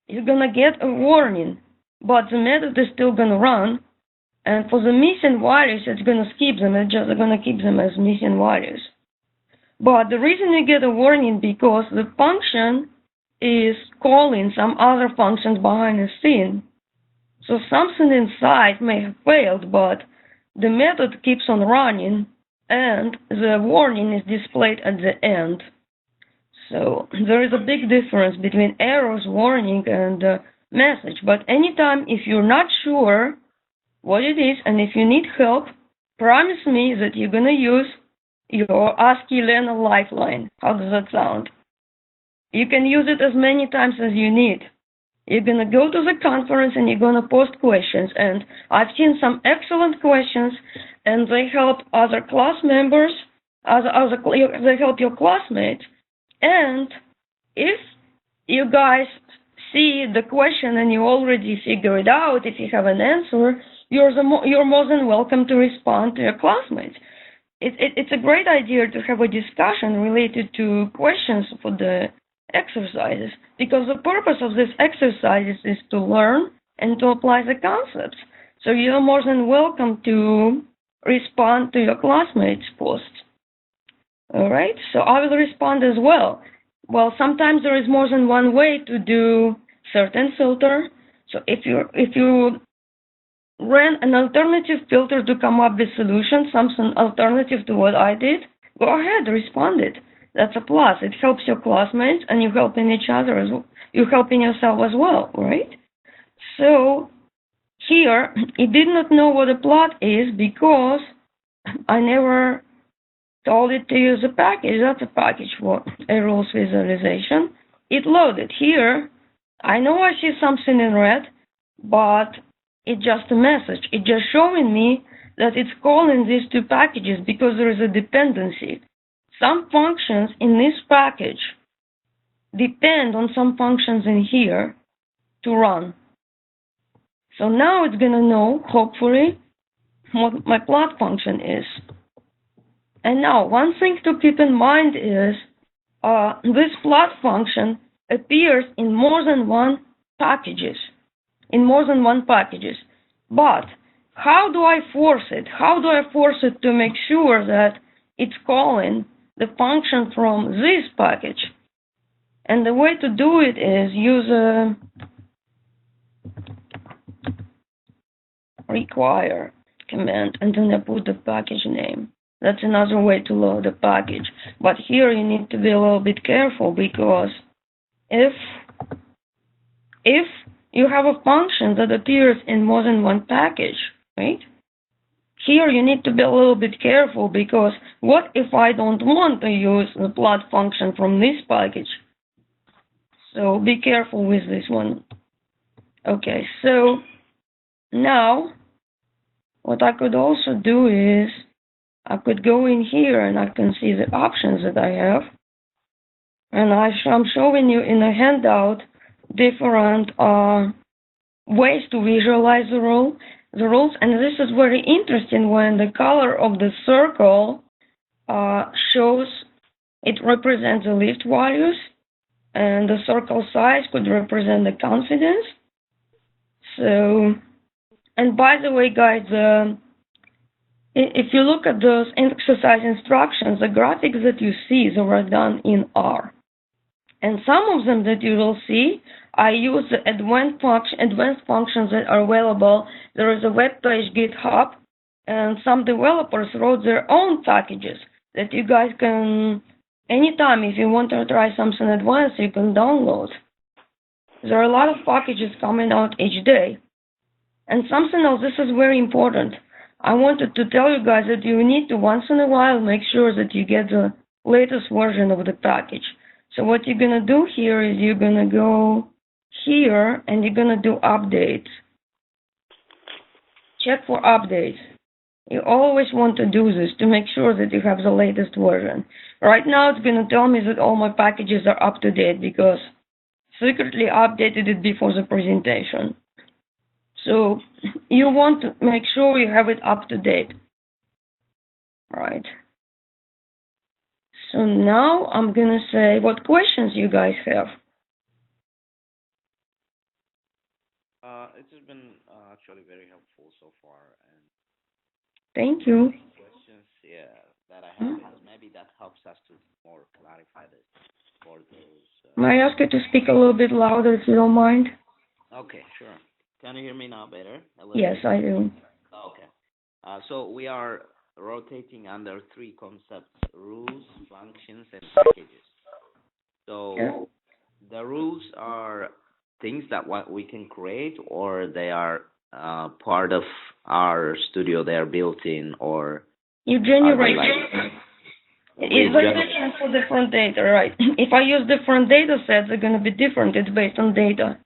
You're gonna get a warning, but the method is still gonna run. And for the missing values, it's gonna skip them. It's just gonna keep them as missing values. But the reason you get a warning because the function is calling some other functions behind the scene. So something inside may have failed, but the method keeps on running and the warning is displayed at the end. So there is a big difference between errors, warning, and message. But anytime if you're not sure what it is and if you need help, promise me that you're going to use your Ask Elena lifeline. How does that sound? You can use it as many times as you need. You're going to go to the conference and you're going to post questions. And I've seen some excellent questions, and they help other class members, they help your classmates. And if you guys see the question and you already figure it out, if you have an answer, you're more than welcome to respond to your classmates. It's a great idea to have a discussion related to questions for the exercises, because the purpose of these exercises is to learn and to apply the concepts. So you're more than welcome to respond to your classmates' posts. All right, so I will respond as well. Well, sometimes there is more than one way to do certain filter. So if you ran an alternative filter to come up with solution, something alternative to what I did, go ahead, respond it. That's a plus. It helps your classmates, and you're helping each other as well. You're helping yourself as well, right? So here, it did not know what a plot is because I never told it to use a package. That's a package for a rules visualization. It loaded. Here, I know I see something in red, but it's just a message. It's just showing me that it's calling these two packages because there is a dependency. Some functions in this package depend on some functions in here to run. So now it's going to know, hopefully, what my plot function is. And now, one thing to keep in mind is this plot function appears in more than one packages, But how do I force it? How do I force it to make sure that it's calling the function from this package? And the way to do it is use a require command, and then I put the package name. That's another way to load the package. But here you need to be a little bit careful, because if you have a function that appears in more than one package, right? Here you need to be a little bit careful, because what if I don't want to use the plot function from this package? So be careful with this one. Okay, so now what I could also do is I could go in here and I can see the options that I have. And I'm showing you in a handout different ways to visualize the rules. And this is very interesting when the color of the circle shows it represents the lift values, and the circle size could represent the confidence. So, and by the way, guys, if you look at those exercise instructions, the graphics that you see are done in R. And some of them that you will see, I use the advanced functions that are available. There is a web page, GitHub, and some developers wrote their own packages that you guys can, anytime if you want to try something advanced, you can download. There are a lot of packages coming out each day. And something else, this is very important. I wanted to tell you guys that you need to once in a while make sure that you get the latest version of the package. So what you're going to do here is you're going to go here and you're going to do updates. Check for updates. You always want to do this to make sure that you have the latest version. Right now it's going to tell me that all my packages are up to date because secretly updated it before the presentation. So you want to make sure you have it up to date. Right. So now I'm going to say what questions you guys have. It has been actually very helpful so far. And thank you. Questions, yeah, that I have is maybe that helps us to more clarify this for those. May I ask you to speak a little bit louder if you don't mind? Okay, sure. Can you hear me now better? Yes, I do. Okay. So we are rotating under three concepts: rules, functions, and packages. So yeah. The rules are things that what we can create, or they are part of our studio. They are built in, or you generate. It's very different for different data, right? If I use different data sets, they're going to be different. It's based on data.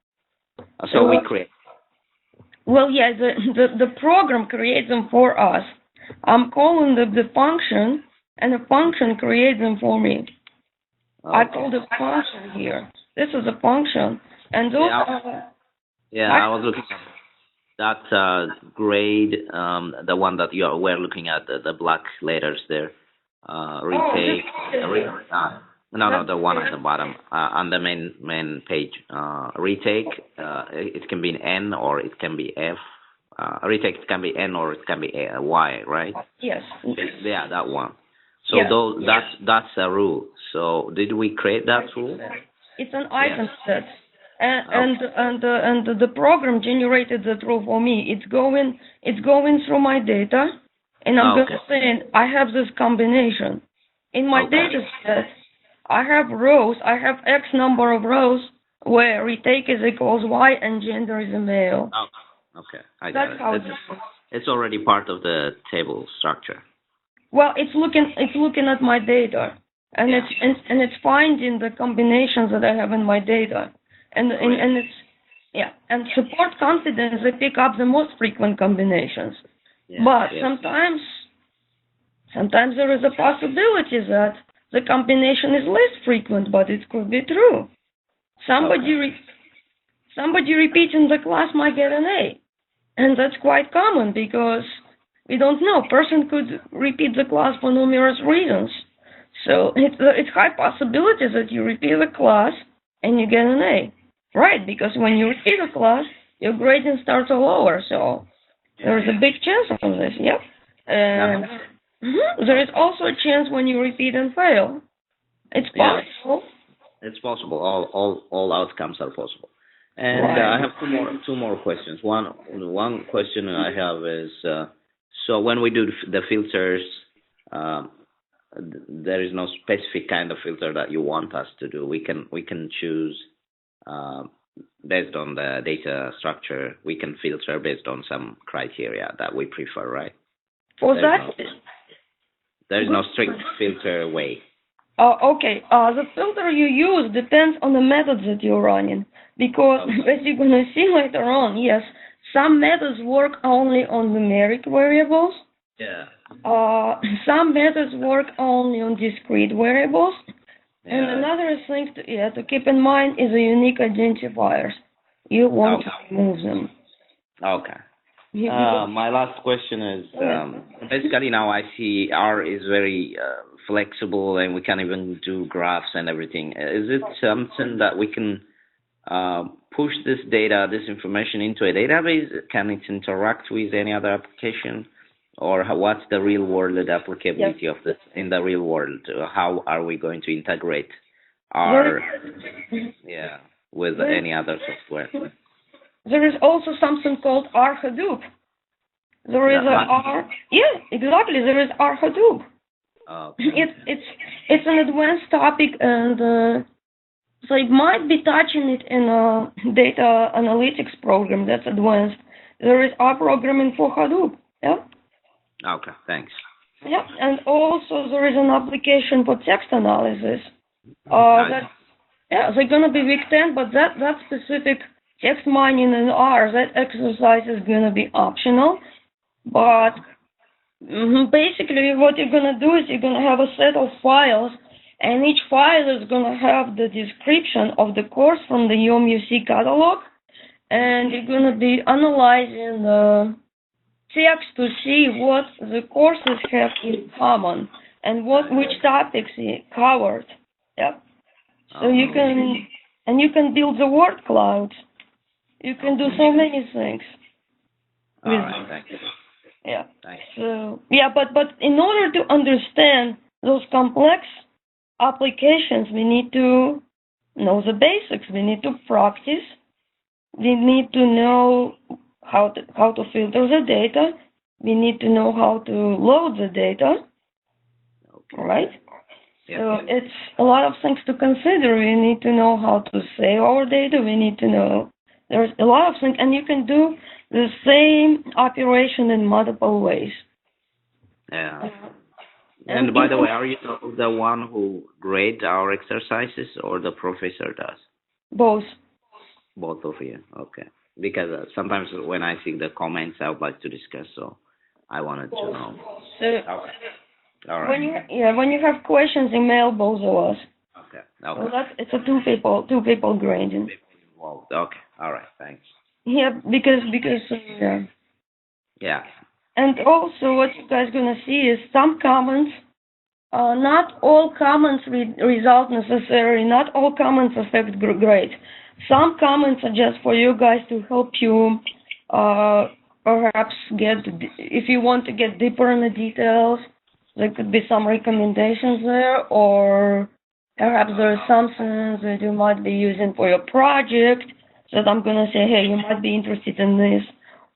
So we create. Well, yeah, the program creates them for us. I'm calling the function, and the function creates them for me. Okay. I call the function here. This is a function, and those I was looking at that grade, the one that we're looking at, the black letters there. Retake. No, the one at the bottom on the main page. Retake. It can be an N or it can be F. Retake can be N or it can be Y, right? Yes. Yeah, that one. So that's a rule. So did we create that rule? It's an item set, and the program generated that rule for me. It's going through my data, and I'm going to say I have this combination in my data set. I have rows. I have X number of rows where retake is equals Y and gender is a male. Okay, I got it. How it's already part of the table structure. Well, it's looking at my data, and it's finding the combinations that I have in my data, and and support confidence they pick up the most frequent combinations. But sometimes there is a possibility that the combination is less frequent, but it could be true. Somebody repeating the class might get an A, and that's quite common because we don't know. Person could repeat the class for numerous reasons. So it's high possibility that you repeat the class and you get an A. Right, because when you repeat a class, your grading starts all over, so there's a big chance of this, yep. And there is also a chance when you repeat and fail. It's possible. It's possible. All outcomes are possible. And Right. I have two more questions. One question I have is, so when we do the filters, there is no specific kind of filter that you want us to do. We can choose based on the data structure. We can filter based on some criteria that we prefer, right? For that, There's no strict filter way. okay. The filter you use depends on the methods that you're running, because as you're gonna see later on, yes, some methods work only on numeric variables. Yeah. Some methods work only on discrete variables. Yeah. And another thing to keep in mind is the unique identifiers. You want to remove them. Okay. My last question is, basically now I see R is very flexible and we can even do graphs and everything. Is it something that we can push this data, this information into a database? Can it interact with any other application? Or what's the real world applicability of this in the real world? How are we going to integrate R with any other software? There is also something called R Hadoop. There is R. Yeah, exactly. There is R Hadoop. Okay. It's an advanced topic, and so it might be touching it in a data analytics program that's advanced. There is R programming for Hadoop. Yeah. Okay. Thanks. Yeah, and also there is an application for text analysis. They're gonna be week 10, but that specific text mining in R, that exercise is gonna be optional. But basically, what you're gonna do is you're gonna have a set of files, and each file is gonna have the description of the course from the UMUC catalog, and you're gonna be analyzing the text to see what the courses have in common and which topics it covered. Yep. So you can build the word cloud. You can do so many things. All right, thank you. Yeah. Thanks. So but in order to understand those complex applications, we need to know the basics. We need to practice. We need to know how to filter the data. We need to know how to load the data. Okay. Right? Yeah. So it's a lot of things to consider. We need to know how to save our data. We need to know there's a lot of things, and you can do the same operation in multiple ways. Yeah. And by the way, are you the one who grades our exercises or the professor does? Both. Both of you. Okay. Because sometimes when I see the comments, I would like to discuss, so I wanted to know. So, okay. All right. When you have questions, email both of us. Okay. So it's a two people grading. Involved. Okay. All right. Thanks. Yeah, because Yeah. And also, what you guys gonna see is some comments. Not all comments result necessarily. Not all comments affect grade. Some comments are just for you guys to help you, perhaps if you want to get deeper in the details. There could be some recommendations there, or perhaps there is something that you might be using for your project. So that I'm gonna say, hey, you might be interested in this.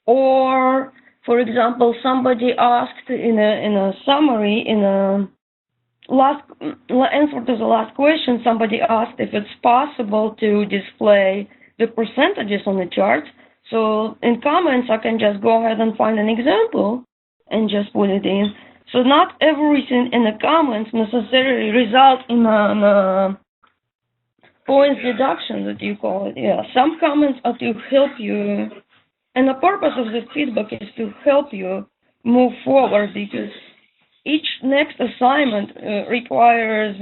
Or, for example, somebody asked in a summary, in a last answer to the last question, somebody asked if it's possible to display the percentages on the chart. So in comments, I can just go ahead and find an example and just put it in. So not everything in the comments necessarily result in a points deduction, that you call it. Yeah, some comments are to help you, and the purpose of the feedback is to help you move forward, because each next assignment requires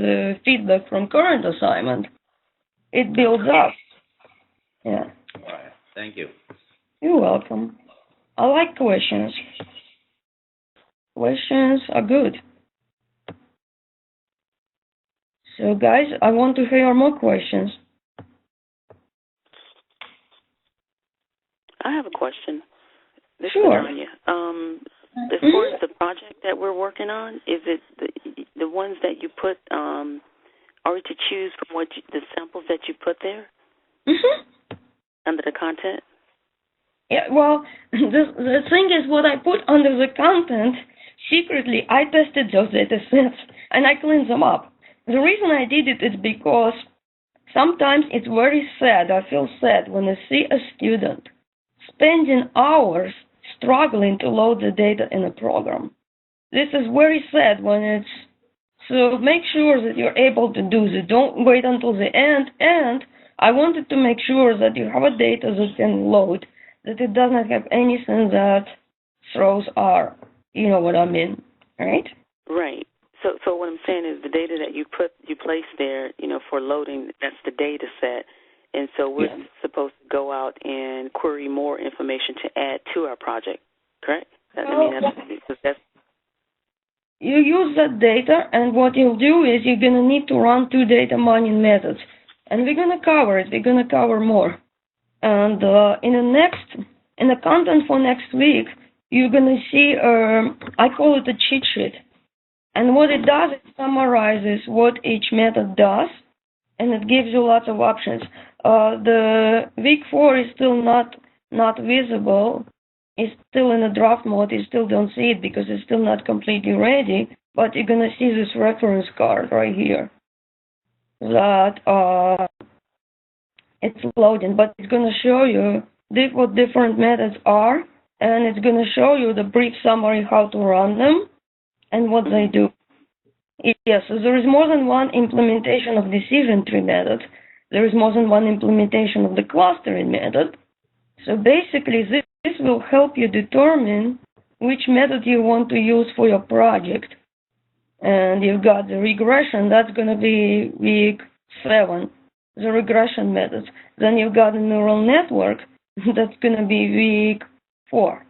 feedback from current assignment. It builds up. Yeah. All right. Thank you. You're welcome. I like questions. Questions are good. So guys, I want to hear more questions. I have a question. This Sure. is Tanya. As far as the project that we're working on, is it the ones that you put, are we to choose from the samples that you put there under the content? Yeah, well, the thing is, what I put under the content, secretly, I tested those data sets, and I cleaned them up. The reason I did it is because sometimes it's very sad, I feel sad, when I see a student spending hours struggling to load the data in a program. This is very sad when it's, so make sure that you're able to do this. Don't wait until the end, and I wanted to make sure that you have a data that can load, that it doesn't have anything that throws R. You know what I mean, right? Right. So what I'm saying is the data that you place there, for loading, that's the data set. And so we're supposed to go out and query more information to add to our project, correct? You use that data, and what you'll do is you're going to need to run 2 data mining methods. And we're going to cover it. We're going to cover more. And in the content for next week, you're going to see, I call it a cheat sheet. And what it does, it summarizes what each method does, and it gives you lots of options. The week 4 is still not visible. It's still in a draft mode. You still don't see it because it's still not completely ready, but you're going to see this reference card right here that it's loading, but it's going to show you what different methods are, and it's going to show you the brief summary how to run them and what they do. Yes, so there is more than one implementation of decision tree method. There is more than one implementation of the clustering method. So basically, this will help you determine which method you want to use for your project. And you've got the regression, that's going to be week 7, the regression methods. Then you've got a neural network, that's going to be week 4.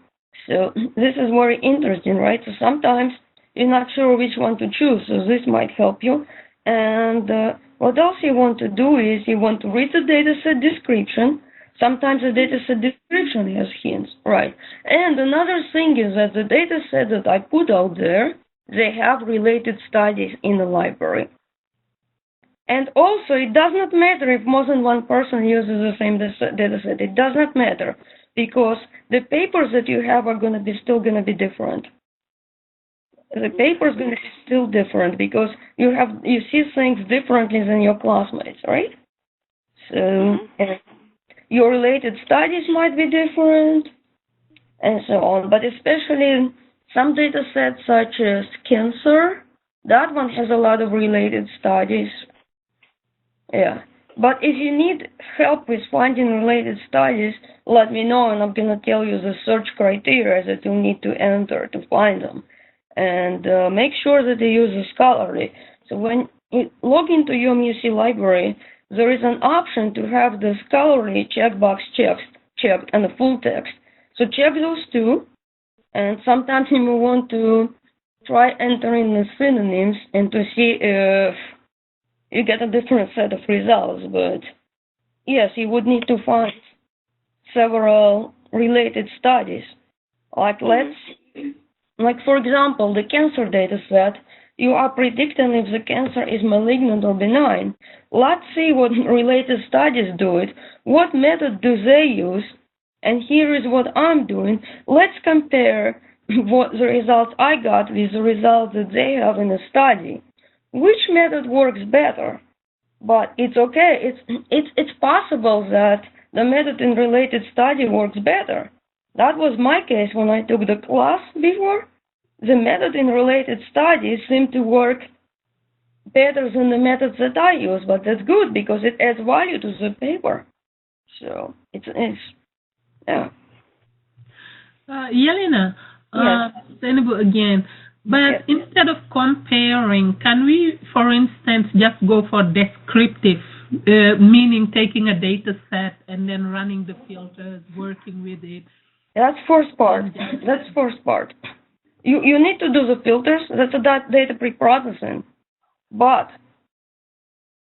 So this is very interesting, right? So sometimes you're not sure which one to choose, so this might help you. And what else you want to do is you want to read the dataset description. Sometimes the dataset description has hints, right? And another thing is that the dataset that I put out there, they have related studies in the library. And also, it does not matter if more than one person uses the same dataset. It does not matter because the papers that you have are still going to be different. The paper is going to be still different because you see things differently than your classmates, right? So your related studies might be different, and so on. But especially some data sets such as cancer, that one has a lot of related studies. Yeah. But if you need help with finding related studies, let me know, and I'm going to tell you the search criteria that you need to enter to find them. And make sure that you use a Scholarly. So when you log into UMUC library, there is an option to have the Scholarly checkbox checked and the full text. So check those two, and sometimes you may want to try entering the synonyms and to see if you get a different set of results. But yes, you would need to find several related studies. Like like for example, the cancer data set, you are predicting if the cancer is malignant or benign. Let's see what related studies do it. What method do they use? And here is what I'm doing. Let's compare what the results I got with the results that they have in a study. Which method works better? But it's okay. It's possible that the method in related study works better. That was my case when I took the class before. The method in related studies seemed to work better than the methods that I use, but that's good because it adds value to the paper. So it's yeah. Yelena, Senebu again. But instead of comparing, can we, for instance, just go for descriptive, meaning taking a data set and then running the filters, working with it? That's first part. That's first part. You need to do the filters. That's a data pre-processing. But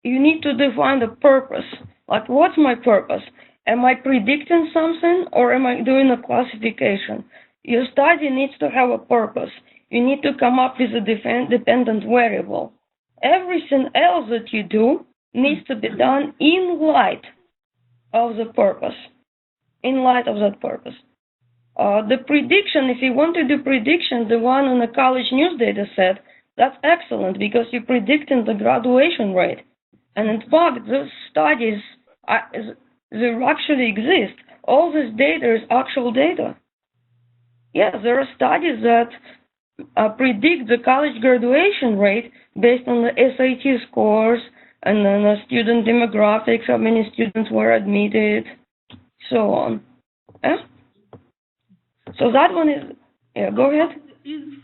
you need to define the purpose. Like, what's my purpose? Am I predicting something or am I doing a classification? Your study needs to have a purpose. You need to come up with a dependent variable. Everything else that you do needs to be done in light of the purpose. In light of that purpose. The prediction, if you want to do prediction, the one on the college news data set, that's excellent because you're predicting the graduation rate. And in fact, those studies, they actually exist. All this data is actual data. Yes, there are studies that predict the college graduation rate based on the SAT scores and then the student demographics, how many students were admitted, so on. Yeah? So that one is, yeah, go ahead.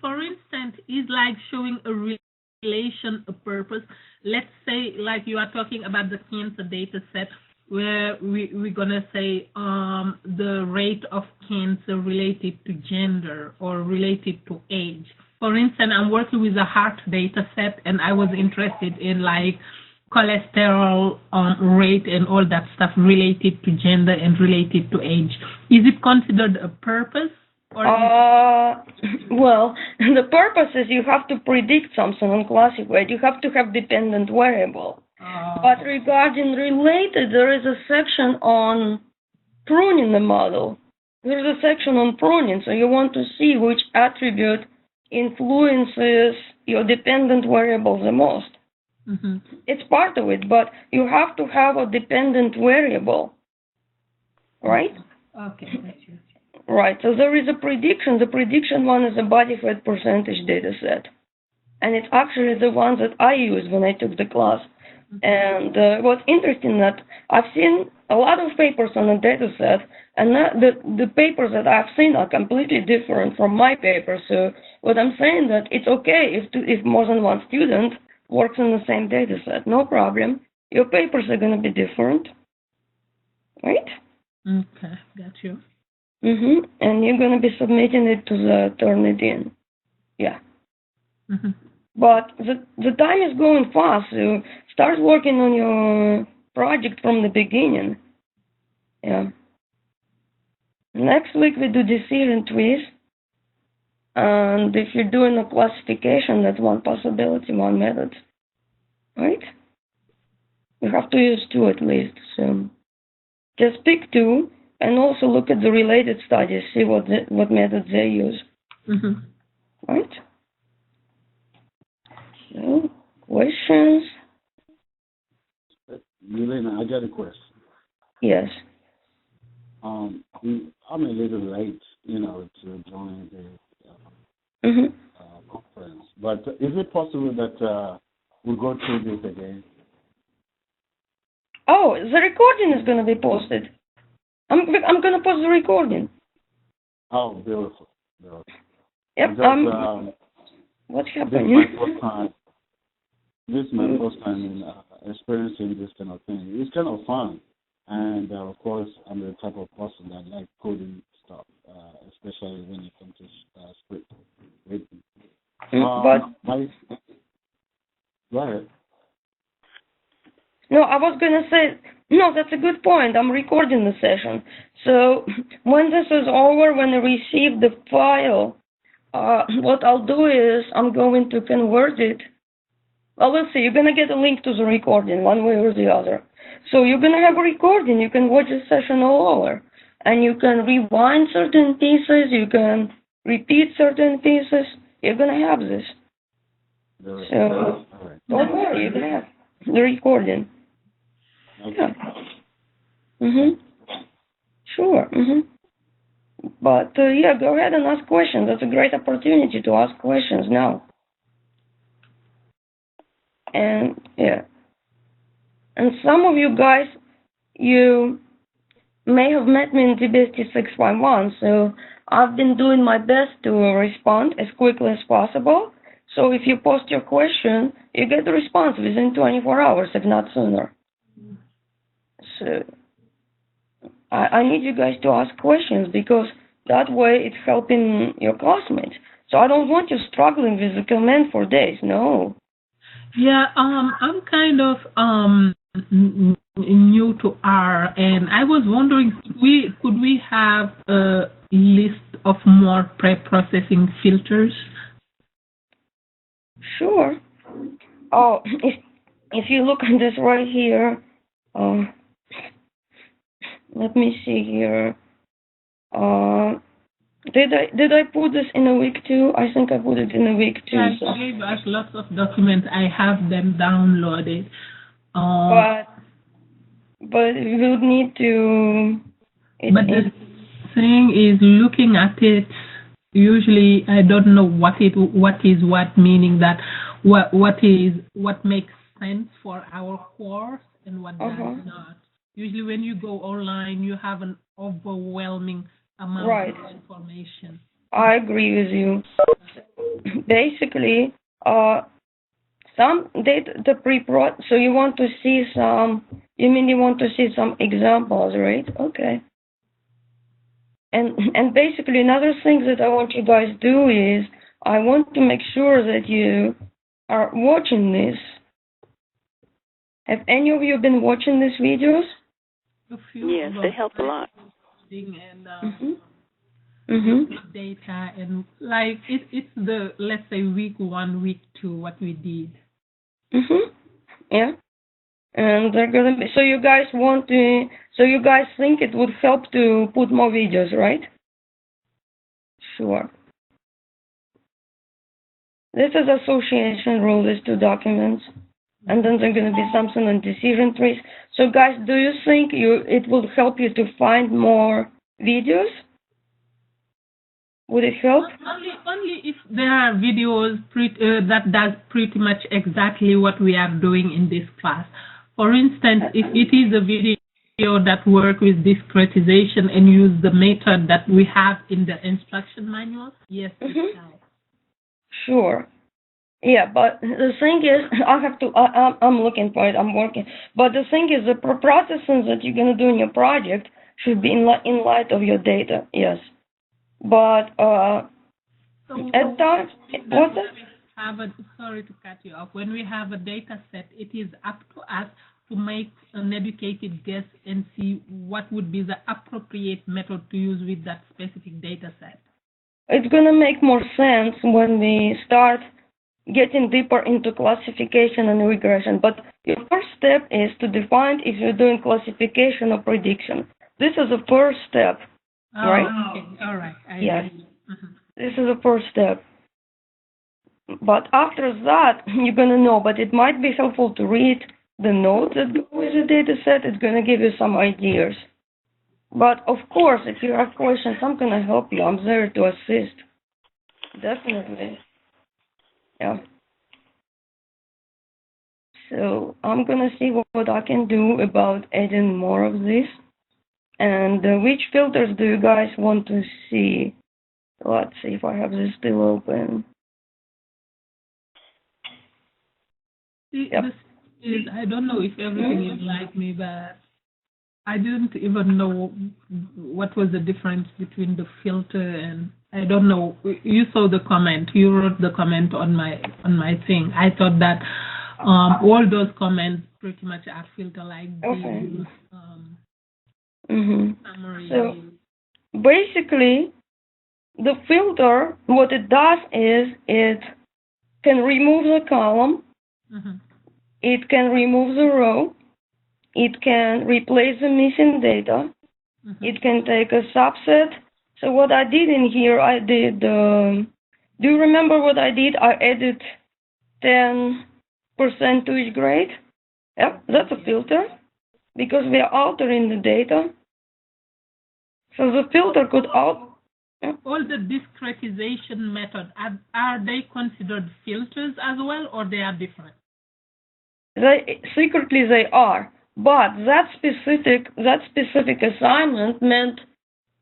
For instance, is like showing a relation, a purpose. Let's say, like you are talking about the cancer data set, where we're going to say the rate of cancer related to gender or related to age. For instance, I'm working with a heart data set, and I was interested in like cholesterol rate and all that stuff related to gender and related to age. Is it considered a purpose? Or well, the purpose is you have to predict something and classify it. You have to have dependent variable. But regarding related, there is a section on pruning the model. There is a section on pruning, so you want to see which attribute influences your dependent variable the most. Mm-hmm. It's part of it, but you have to have a dependent variable, right? Okay, that's you. Right, so there is a prediction. The prediction one is a body fat percentage data set. And it's actually the one that I used when I took the class. And what's interesting that I've seen a lot of papers on the data set, and the papers that I've seen are completely different from my paper. So what I'm saying that it's okay if more than one student works on the same data set, no problem. Your papers are going to be different, right? Okay, got you. And you're going to be submitting it to the Turnitin. Yeah. Mm-hmm. But the time is going fast, so start working on your project from the beginning. Yeah. Next week we do decision trees. And if you're doing a classification, that's one possibility, one method. Right? You have to use two at least. So just pick two and also look at the related studies, see what methods they use. Mm-hmm. Right? So, questions? Yelena, I got a question. Yes. I'm a little late, to join the conference. But is it possible that we go through this again? Oh, the recording is going to be posted. I'm going to post the recording. Oh, beautiful. Yep. Because, what's this happening? This is my first time in experiencing this kind of thing. It's kind of fun. And, of course, I'm the type of person that like coding stuff, especially when it comes to script written. Go ahead. No, I was going to say, no, that's a good point. I'm recording the session. So when this is over, when I receive the file, what I'll do is I'm going to convert it. Well, we'll see. You're going to get a link to the recording one way or the other. So you're going to have a recording. You can watch the session all over. And you can rewind certain pieces. You can repeat certain pieces. You're going to have this. So don't worry. You're going to have the recording. Okay. Yeah. Sure. But yeah, go ahead and ask questions. That's a great opportunity to ask questions now. And yeah. And some of you guys, you may have met me in DBST 611, so I've been doing my best to respond as quickly as possible. So if you post your question, you get the response within 24 hours, if not sooner. So I need you guys to ask questions because that way it's helping your classmates. So I don't want you struggling with the command for days, no. Yeah, I'm kind of new to R, and I was wondering, could we have a list of more pre-processing filters? Sure. Oh, if you look at this right here, let me see here. Did I put this in a week too? I think I put it in a week too. Yeah, so. You gave us lots of documents. I have them downloaded. But we would need to. But the thing is, looking at it, usually I don't know what is what, meaning that what makes sense for our course and what does not. Usually, when you go online, you have an overwhelming amount of information. I agree with you. Basically, some data, so you want to see some, you want to see some examples, right? Okay. And basically another thing that I want you guys to do is, I want to make sure that you are watching this. Have any of you been watching these videos? Yes, they help a lot. And data, and like it's the, let's say, week 1, week 2, what we did. Yeah. And they're gonna be, so you guys think it would help to put more videos, right? Sure. This is association rule, these 2 documents. And then there's gonna be something on decision trees. So guys, do you think it will help you to find more videos? Would it help? Only if there are videos that does pretty much exactly what we are doing in this class. For instance, if it is a video that works with discretization and use the method that we have in the instruction manual, yes, it helps. Sure. Yeah, but the thing is, I'm looking for it, I'm working. But the thing is, the processing that you're going to do in your project should be in light of your data, yes. But at times, what's that? Sorry to cut you off. When we have a data set, it is up to us to make an educated guess and see what would be the appropriate method to use with that specific data set. It's going to make more sense when we start getting deeper into classification and regression. But your first step is to define if you're doing classification or prediction. This is the first step. Right? Okay. All right. Yes. This is the first step. But after that, you're going to know. But it might be helpful to read the notes that go with the data set. It's going to give you some ideas. But of course, if you have questions, I'm going to help you. I'm there to assist. Definitely. Yeah. So I'm going to see what I can do about adding more of this. And which filters do you guys want to see? Let's see if I have this still open. Yep. I don't know if everything is like me, but I didn't even know what was the difference between the filter and I don't know. You saw the comment. You wrote the comment on my thing. I thought that all those comments pretty much are filter like these. Summary. So basically, the filter, what it does is it can remove the column, it can remove the row, it can replace the missing data, it can take a subset. So what I did in here, I did, do you remember what I did? I added 10% to each grade. Yep, that's a filter because we are altering the data. So the filter could all the discretization methods, are they considered filters as well, or they are different? Secretly they are, but that specific assignment meant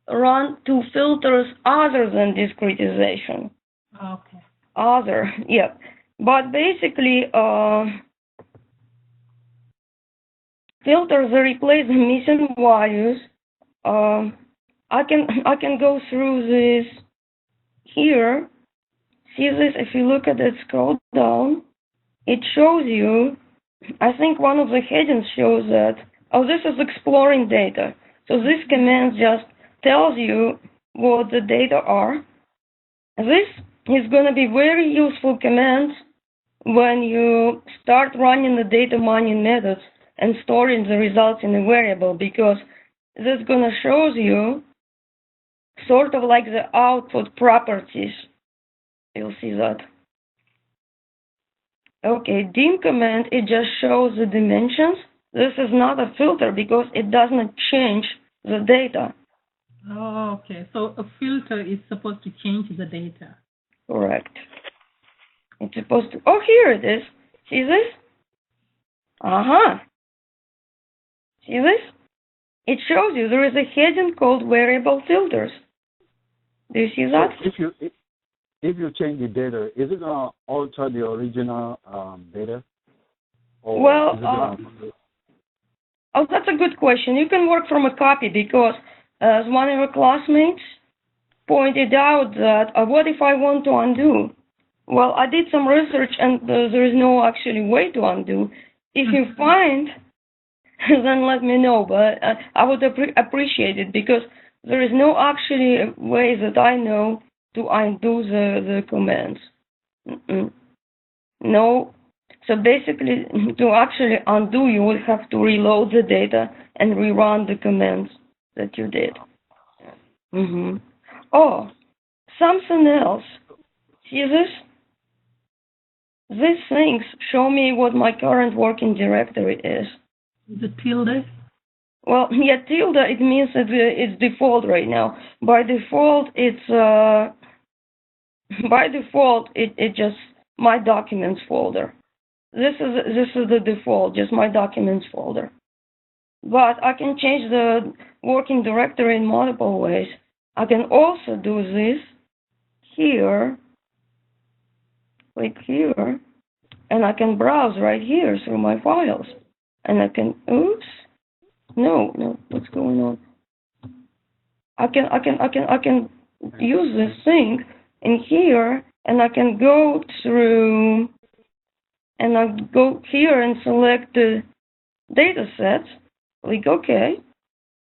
run 2 filters other than discretization. Okay. Yeah. But basically, filters replace the missing values. I can go through this here. See this? If you look at it, scroll down, it shows you I think one of the headings shows that, oh, this is exploring data. So this command just tells you what the data are. This is going to be very useful command when you start running the data mining methods and storing the results in a variable, because this is going to show you sort of like the output properties. You'll see that. Okay, dim command, it just shows the dimensions. This is not a filter because it does not change the data. Oh, okay. So a filter is supposed to change the data. Correct. It's supposed to, oh, here it is. See this? See this? It shows you there is a heading called variable filters. Do you see that? So if you change the data, is it going to alter the original data? Or well, oh, that's a good question. You can work from a copy because, as one of your classmates pointed out, that what if I want to undo? Well, I did some research and there is no actually way to undo. If you find, then let me know, but I would appreciate it because there is no actually way that I know to undo the commands. No. So basically, to actually undo, you will have to reload the data and rerun the commands that you did. Oh, something else. See this? These things show me what my current working directory is. The tilde? Well, yeah, tilde, it means that it's default right now. By default, it's just my documents folder. This is the default, just my documents folder. But I can change the working directory in multiple ways. I can also do this here, click here, and I can browse right here through my files. And I can, oops, no, what's going on? I can use this thing in here, and I can go through, and I go here and select the data sets, click OK,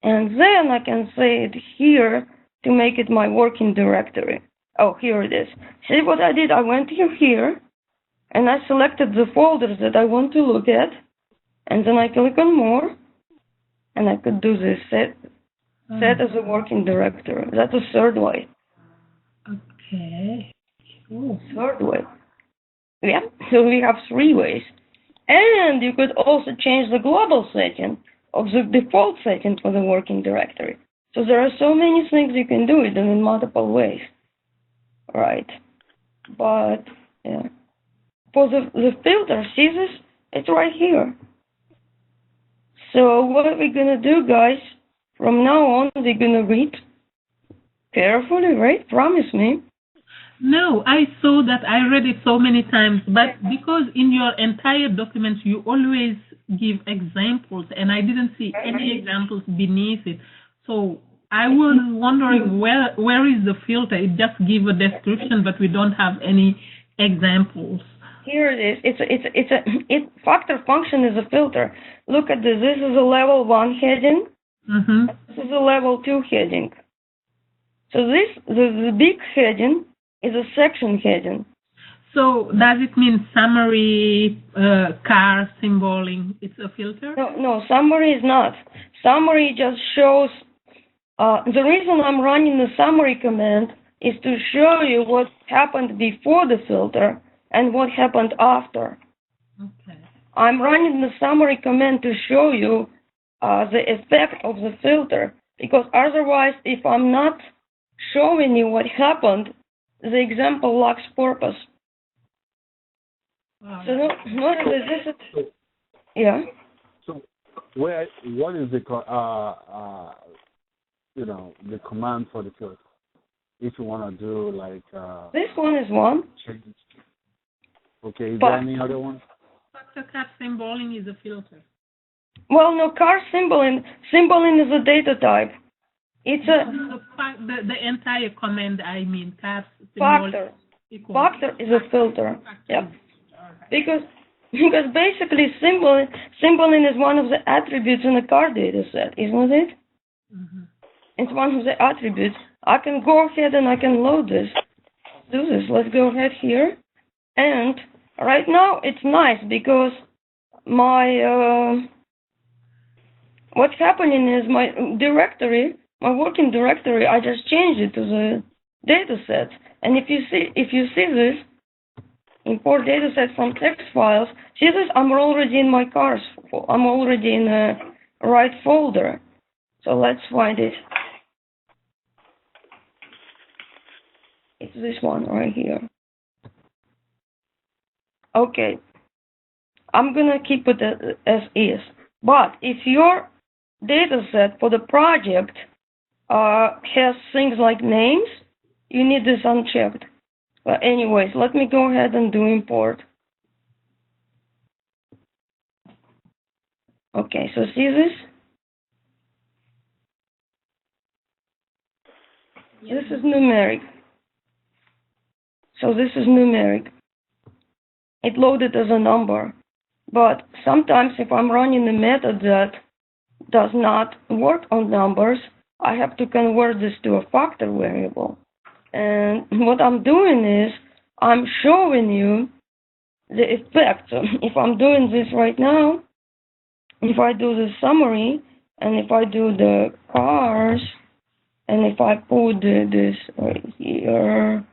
and then I can say it here to make it my working directory. Oh, here it is. See what I did? I went here, and I selected the folders that I want to look at, and then I click on More, and I could do this set as a working directory. That's a third way. Okay. Cool. Third way. Yeah, so we have 3 ways. And you could also change the global setting of the default setting for the working directory. So there are so many things you can do it in multiple ways. Right. But, yeah. For the filter, see this? It's right here. So what are we going to do, guys? From now on, we're going to read carefully, right? Promise me. No, I saw that. I read it so many times, but because in your entire document you always give examples, and I didn't see any examples beneath it. So I was wondering where is the filter? It just gives a description, but we don't have any examples. Here it is. Factor function is a filter. Look at this. This is a level 1 heading. This is a level 2 heading. So the big heading is a section heading. So does it mean summary, car symboling? It's a filter? No, summary is not. Summary just shows. The reason I'm running the summary command is to show you what happened before the filter and what happened after. Okay. I'm running the summary command to show you the effect of the filter, because otherwise, if I'm not showing you what happened, the example lacks purpose. So this is, yeah. So what is the the command for the filter? If you want to do like this one is one. Change. Okay, is there any other one? Factor car symboling is a filter. Well, no, car symboling is a data type. It's the entire command. I mean, car factor. Factor is a filter. Yep. Because Because basically symboling is one of the attributes in a car data set, isn't it? Mm-hmm. It's one of the attributes. I can go ahead and I can load this. Do this. Let's go ahead here. And right now it's nice because my what's happening is my directory, my working directory, I just changed it to the data set. And if you see this, import data set from text files, see this, I'm already in my cars. I'm already in the right folder. So let's find it. It's this one right here. Okay. I'm gonna keep it as is. But if your data set for the project has things like names, you need this unchecked. But anyways, let me go ahead and do import. Okay, so see this? This is numeric. So this is numeric. It loaded as a number. But sometimes if I'm running a method that does not work on numbers, I have to convert this to a factor variable. And what I'm doing is I'm showing you the effect. So if I'm doing this right now, if I do the summary, and if I do the cars, and if I put this right here,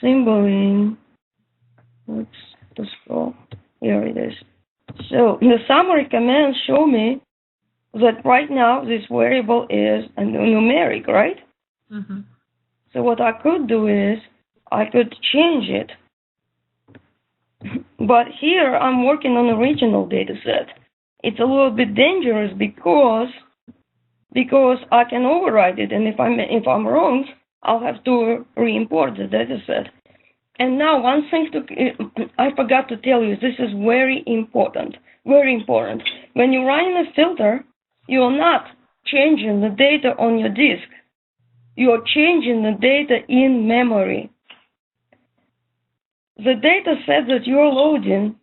symboling, let's scroll, here it is. So the summary commands show me that right now this variable is a numeric, right? Mm-hmm. So what I could do is I could change it. But here I'm working on a regional data set. It's a little bit dangerous because I can override it, and if I'm wrong, I'll have to re-import the data set. And now one thing I forgot to tell you, this is very important, very important. When you're running a filter, you're not changing the data on your disk. You're changing the data in memory. The data set that you're loading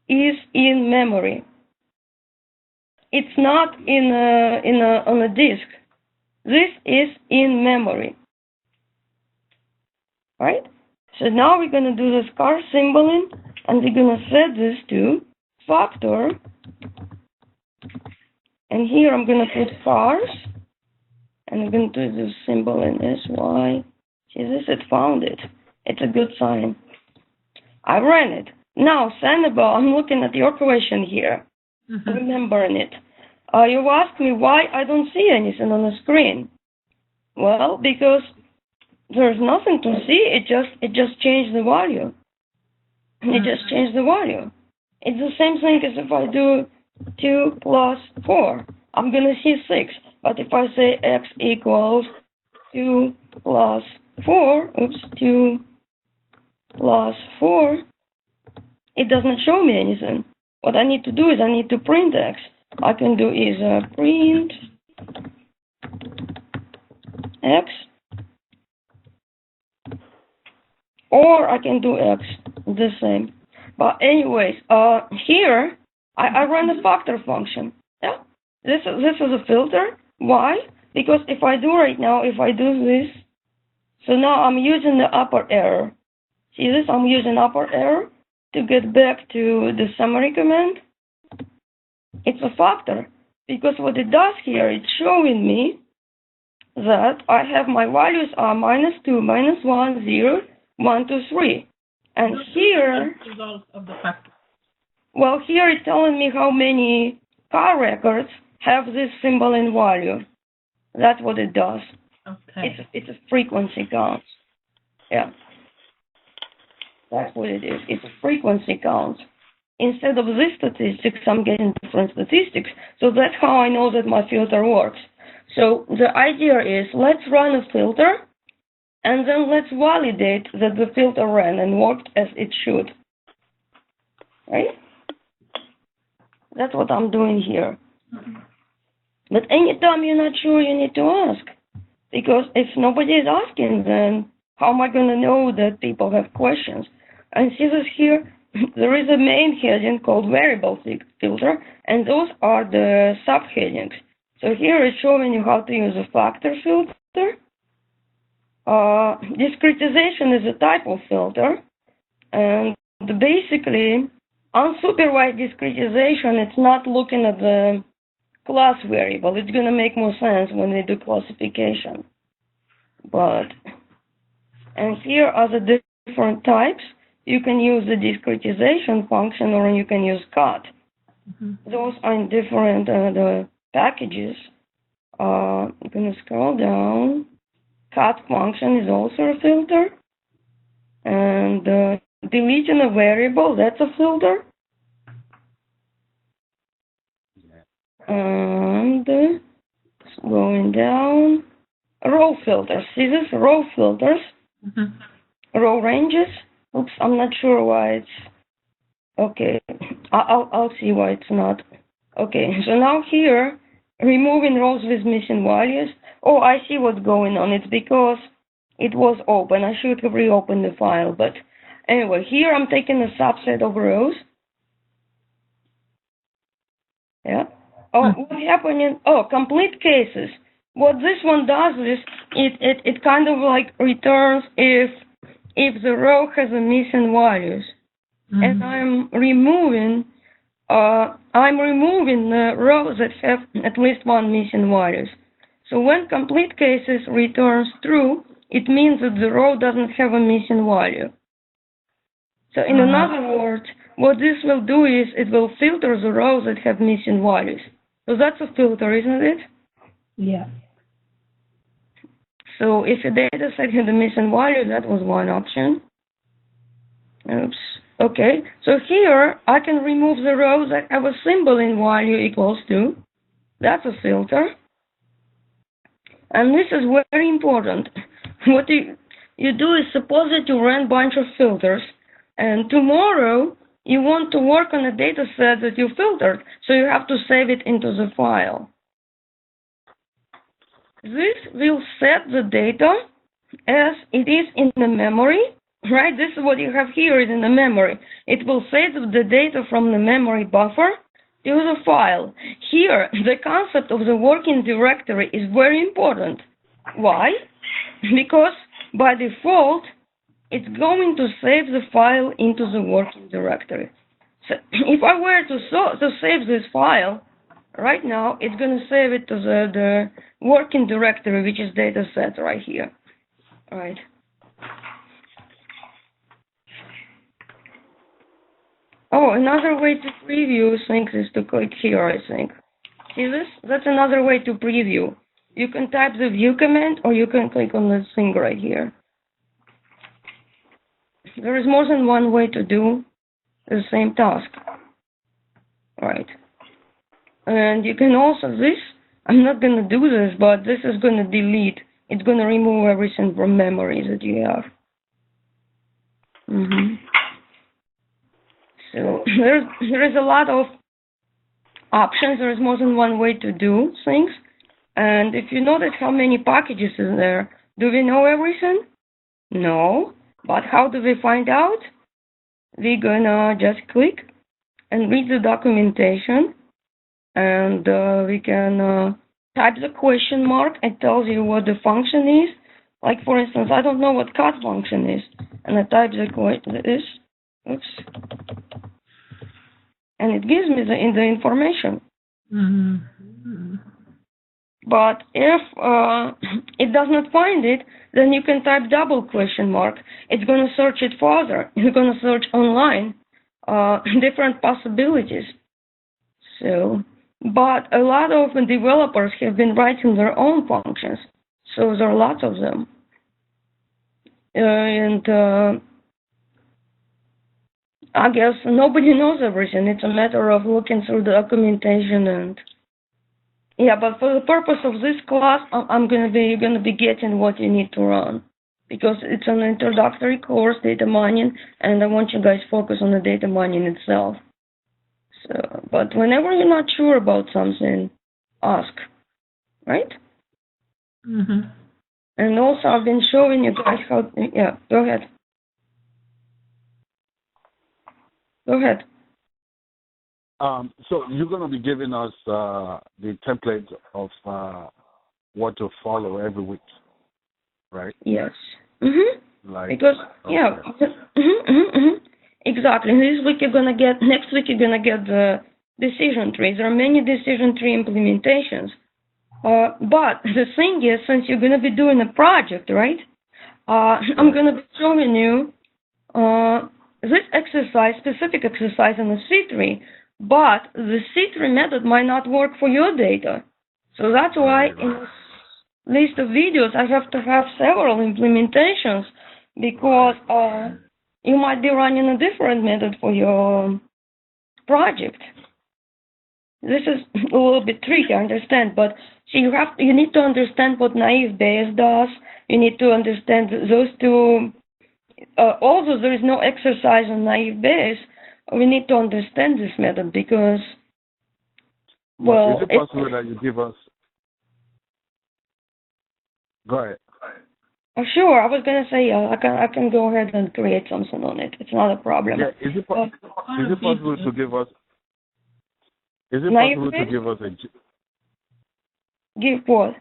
is in memory. It's not on a disk. This is in memory. Right? So now we're going to do this car symboling, and we're going to set this to factor. And here I'm going to put cars, and I'm going to do the symbol in SY. See this? It found it. It's a good sign. I ran it. Now, Sandoval, I'm looking at your question here, remembering it. You asked me why I don't see anything on the screen. Well, because there's nothing to see. It just changed the value. It just changed the value. It's the same thing as if I do 2 plus 4. I'm going to see 6. But if I say x equals 2 plus 4, 2 plus 4, it doesn't show me anything. What I need to do is I need to print x. I can do is print x, or I can do x, the same. But anyways, here I run the factor function. Yeah, this is a filter. Why? Because if I do right now, if I do this, so now I'm using the upper arrow. See this? I'm using upper arrow to get back to the summary command. It's a factor, because what it does here, it's showing me that I have my values are -2, -1, 0, 1, 2, 3. And here, results of the factor. Well, here it's telling me how many car records have this symbol in value. That's what it does. Okay. It's a frequency count. Yeah. That's what it is. It's a frequency count. Instead of this statistics, I'm getting different statistics. So that's how I know that my filter works. So the idea is, let's run a filter, and then let's validate that the filter ran and worked as it should. Right? That's what I'm doing here. But anytime you're not sure, you need to ask. Because if nobody is asking, then how am I going to know that people have questions? And see this here? there is a main heading called variable filter, and those are the subheadings. So here it's showing you how to use a factor filter. Discretization is a type of filter, and basically unsupervised discretization, it's not looking at the class variable. It's going to make more sense when we do classification. And here are the different types. You can use the discretization function, or you can use cut. Those are in different the packages. I'm going to scroll down. Cut function is also a filter. And deleting a variable, that's a filter. And going down, row filters. See this? Row filters. Row ranges. Oops, I'm not sure why it's okay. I'll see why it's not. Okay, so now here, removing rows with missing values. Oh, I see what's going on. It's because it was open. I should have reopened the file. But anyway, here I'm taking a subset of rows. Yeah. Oh, what's happening? Oh, complete cases. What this one does is it kind of like returns if the row has a missing values, and I'm removing the rows that have at least one missing values. So when complete cases returns true, it means that the row doesn't have a missing value. So in other words, what this will do is it will filter the rows that have missing values. So that's a filter, isn't it? Yeah. So if your data set had a missing value, that was one option. Oops. Okay. So here I can remove the rows that have a symbol in value equals to. That's a filter. And this is very important. What you do is suppose that you run a bunch of filters, and tomorrow you want to work on a data set that you filtered, so you have to save it into the file. This will set the data as it is in the memory, right? This is what you have here is in the memory. It will save the data from the memory buffer to the file. Here, the concept of the working directory is very important. Why? Because by default, it's going to save the file into the working directory. So if I were to save this file, right now, it's going to save it to the working directory, which is data set right here. All right. Oh, another way to preview things is to click here, I think. See this? That's another way to preview. You can type the view command, or you can click on this thing right here. There is more than one way to do the same task. All right. And you can also I'm not going to do this, but this is going to delete. It's going to remove everything from memory that you have. So there is a lot of options. There is more than one way to do things. And if you notice how many packages is there, do we know everything? No. But how do we find out? We're going to just click and read the documentation. And we can type the question mark. It tells you what the function is. Like, for instance, I don't know what cut function is. And I type this. Oops. And it gives me the information. But if it does not find it, then you can type double question mark. It's going to search it further. You're going to search online different possibilities. So, but a lot of developers have been writing their own functions. So there are lots of them. I guess nobody knows everything. It's a matter of looking through the documentation and yeah. But for the purpose of this class, I'm gonna be getting what you need to run because it's an introductory course, data mining, and I want you guys to focus on the data mining itself. So, but whenever you're not sure about something, ask, right? And also, I've been showing you guys how. Yeah, go ahead. Go ahead. So you're going to be giving us the template of what to follow every week, right? Yes. Mhm. Like, Because okay. yeah. Exactly. This week you're gonna get. Next week you're gonna get the decision trees. There are many decision tree implementations. But the thing is, since you're gonna be doing a project, right? I'm gonna be showing you this exercise, specific exercise in the C-tree, but the C-tree method might not work for your data. So that's why in this list of videos I have to have several implementations, because you might be running a different method for your project. This is a little bit tricky, I understand, but see, you need to understand what naive Bayes does. You need to understand those two. Although there is no exercise on naive Bayes, we need to understand this method because, well, is it possible that you give us? Go ahead. Sure, I was gonna say I can go ahead and create something on it. It's not a problem. Yeah, is it possible to give us? Is it naive possible to Bayes? give us Give what?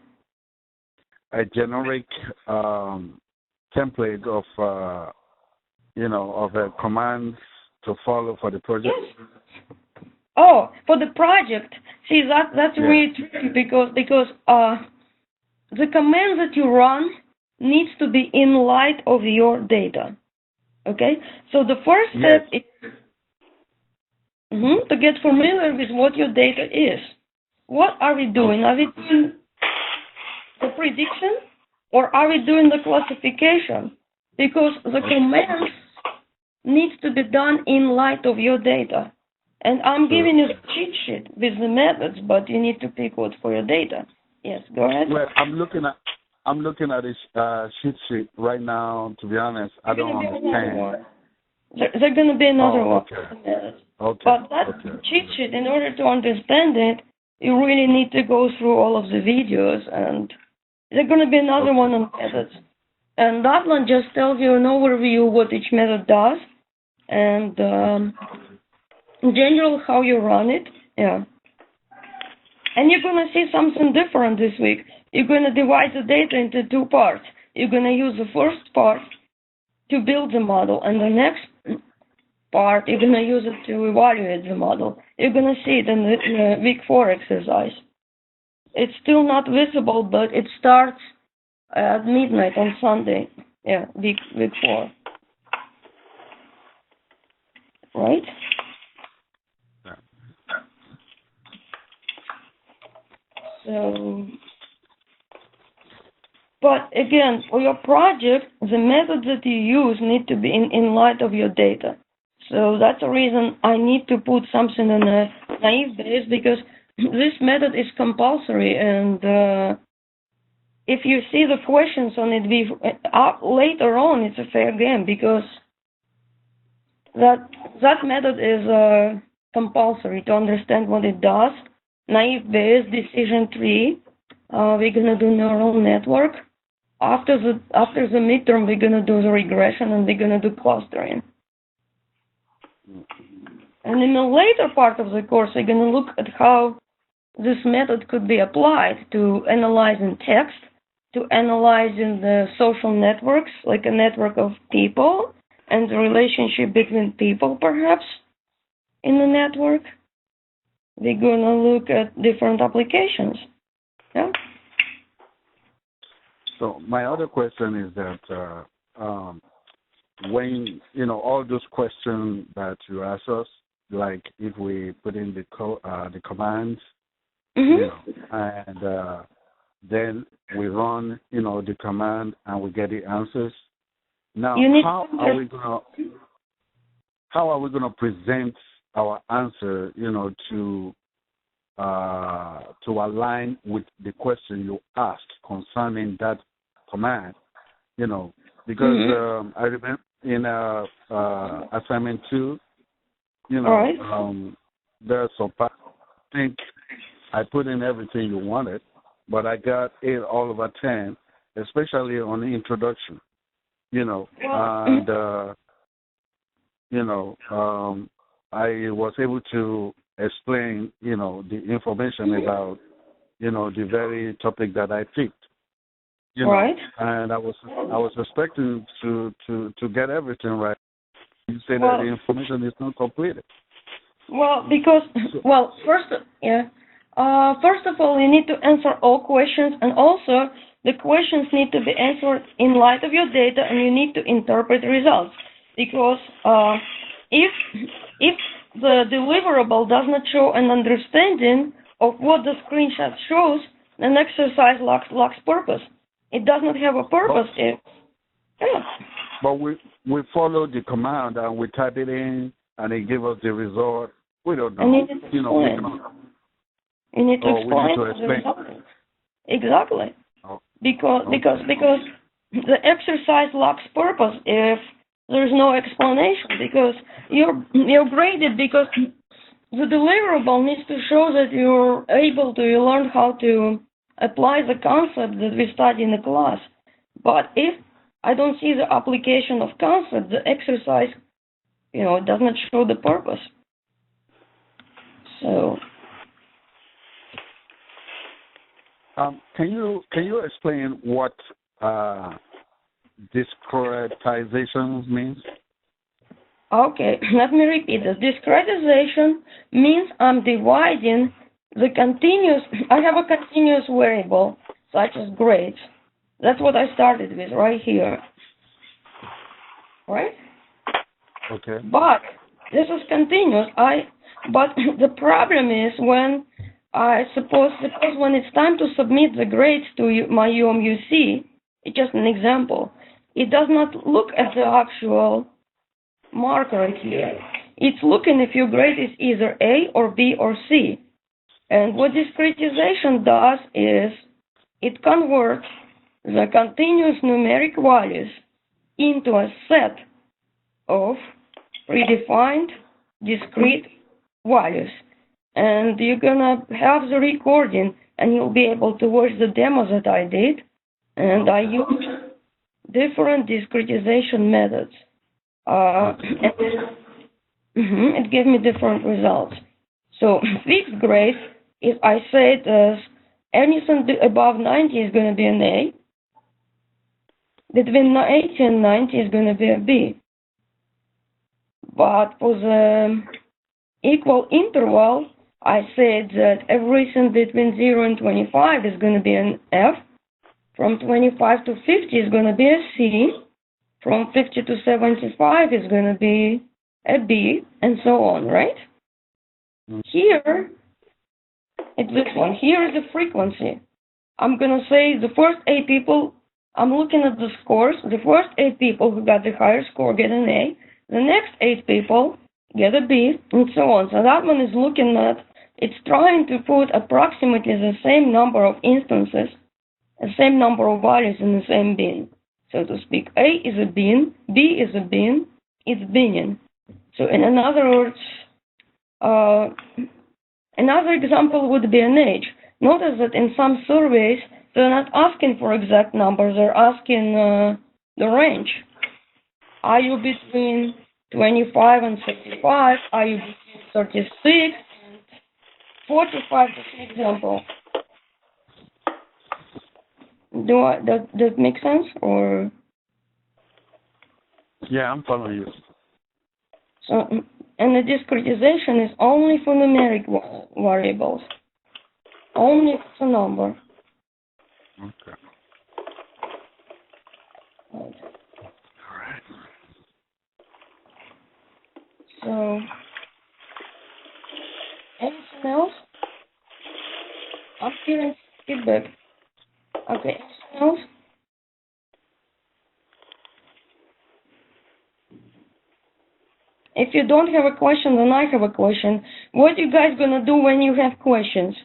a generic template of commands to follow for the project? Yes. Oh, for the project. See, that's really tricky because the command that you run needs to be in light of your data. Okay? So the first step is to get familiar with what your data is. What are we doing? Are we doing the prediction or are we doing the classification? Because the commands needs to be done in light of your data. And I'm giving you the cheat sheet with the methods, but you need to pick what for your data. Yes, go ahead. Well, I'm looking at this cheat sheet right now. To be honest, I don't understand. There's going to be another one. Okay. But that cheat sheet, in order to understand it, you really need to go through all of the videos, and there's going to be another one on methods. And that one just tells you an overview of what each method does, and in general how you run it. Yeah. And you're going to see something different this week. You're going to divide the data into two parts. You're going to use the first part to build the model, and the next part you're going to use it to evaluate the model. You're going to see it in the week 4 exercise. It's still not visible, but it starts at midnight on Sunday. Yeah, week 4. Right? So, but again, for your project, the methods that you use need to be in light of your data. So that's the reason I need to put something in a naive Bayes, because this method is compulsory, and if you see the questions on it later on, it's a fair game, because that method is compulsory to understand what it does. Naive Bayes, decision tree. We're gonna do neural network. After the midterm, we're gonna do the regression, and we're gonna do clustering. And in the later part of the course, we're gonna look at how this method could be applied to analyzing text, to analyzing the social networks, like a network of people, and the relationship between people, perhaps, in the network. We're going to look at different applications. Yeah? So my other question is that when, all those questions that you ask us, like if we put in the commands, and then we run, the command and we get the answers. Now, how are we gonna present our answer, to align with the question you asked concerning that command, because I remember in assignment 2, there's some part, I think I put in everything you wanted, but I got 8 all over 10, especially on the introduction, and I was able to explain, the information about, the very topic that I picked. Right. And I was expecting to get everything right. You say that the information is not completed. Well, because first of all, you need to answer all questions, and also the questions need to be answered in light of your data, and you need to interpret results. Because if the deliverable does not show an understanding of what the screenshot shows, an exercise lacks purpose. It does not have a purpose. But we follow the command and we type it in and it gives us the result. We don't know. And you need to explain the result. Exactly. Oh. Because the exercise lacks purpose if there's no explanation. Because you're graded because the deliverable needs to show that you're able to learn how to apply the concept that we study in the class. But if I don't see the application of concept, the exercise, does not show the purpose. So, can you explain what discretization means? Okay, let me repeat this. Discretization means I'm dividing the continuous. I have a continuous variable such as grades. That's what I started with right here. Right? Okay. But this is continuous. But the problem is when suppose when it's time to submit the grades to my UMUC, it's just an example. It does not look at the actual marker here. It's looking if your grade is either A or B or C. And what discretization does is it converts the continuous numeric values into a set of predefined discrete values. And you're gonna have the recording and you'll be able to watch the demo that I did. And I used different discretization methods. It gave me different results. So fixed grade, if I say it as anything above 90 is going to be an A, between 80 and 90 is going to be a B. But for the equal interval, I said that everything between 0 and 25 is going to be an F. From 25 to 50 is going to be a C. From 50 to 75 is going to be a B, and so on, right? Here, it's this one. Here is the frequency. I'm going to say the first 8 people, I'm looking at the scores. The first 8 people who got the higher score get an A. The next 8 people get a B, and so on. So that one is looking at, it's trying to put approximately the same number of instances, the same number of values in the same bin, so to speak. A is a bin, B is a bin, it's binning. So in other words, another example would be an age. Notice that in some surveys, they're not asking for exact numbers, they're asking the range. Are you between 25 and 65? Are you between 36 and 45, as an example? Does that make sense? Or? Yeah, I'm following you. So, and the discretization is only for numeric variables. Only if it's a number. Okay. Right. All right. So, anything else? I'm hearing feedback. Okay, anything else? If you don't have a question, then I have a question. What are you guys gonna do when you have questions?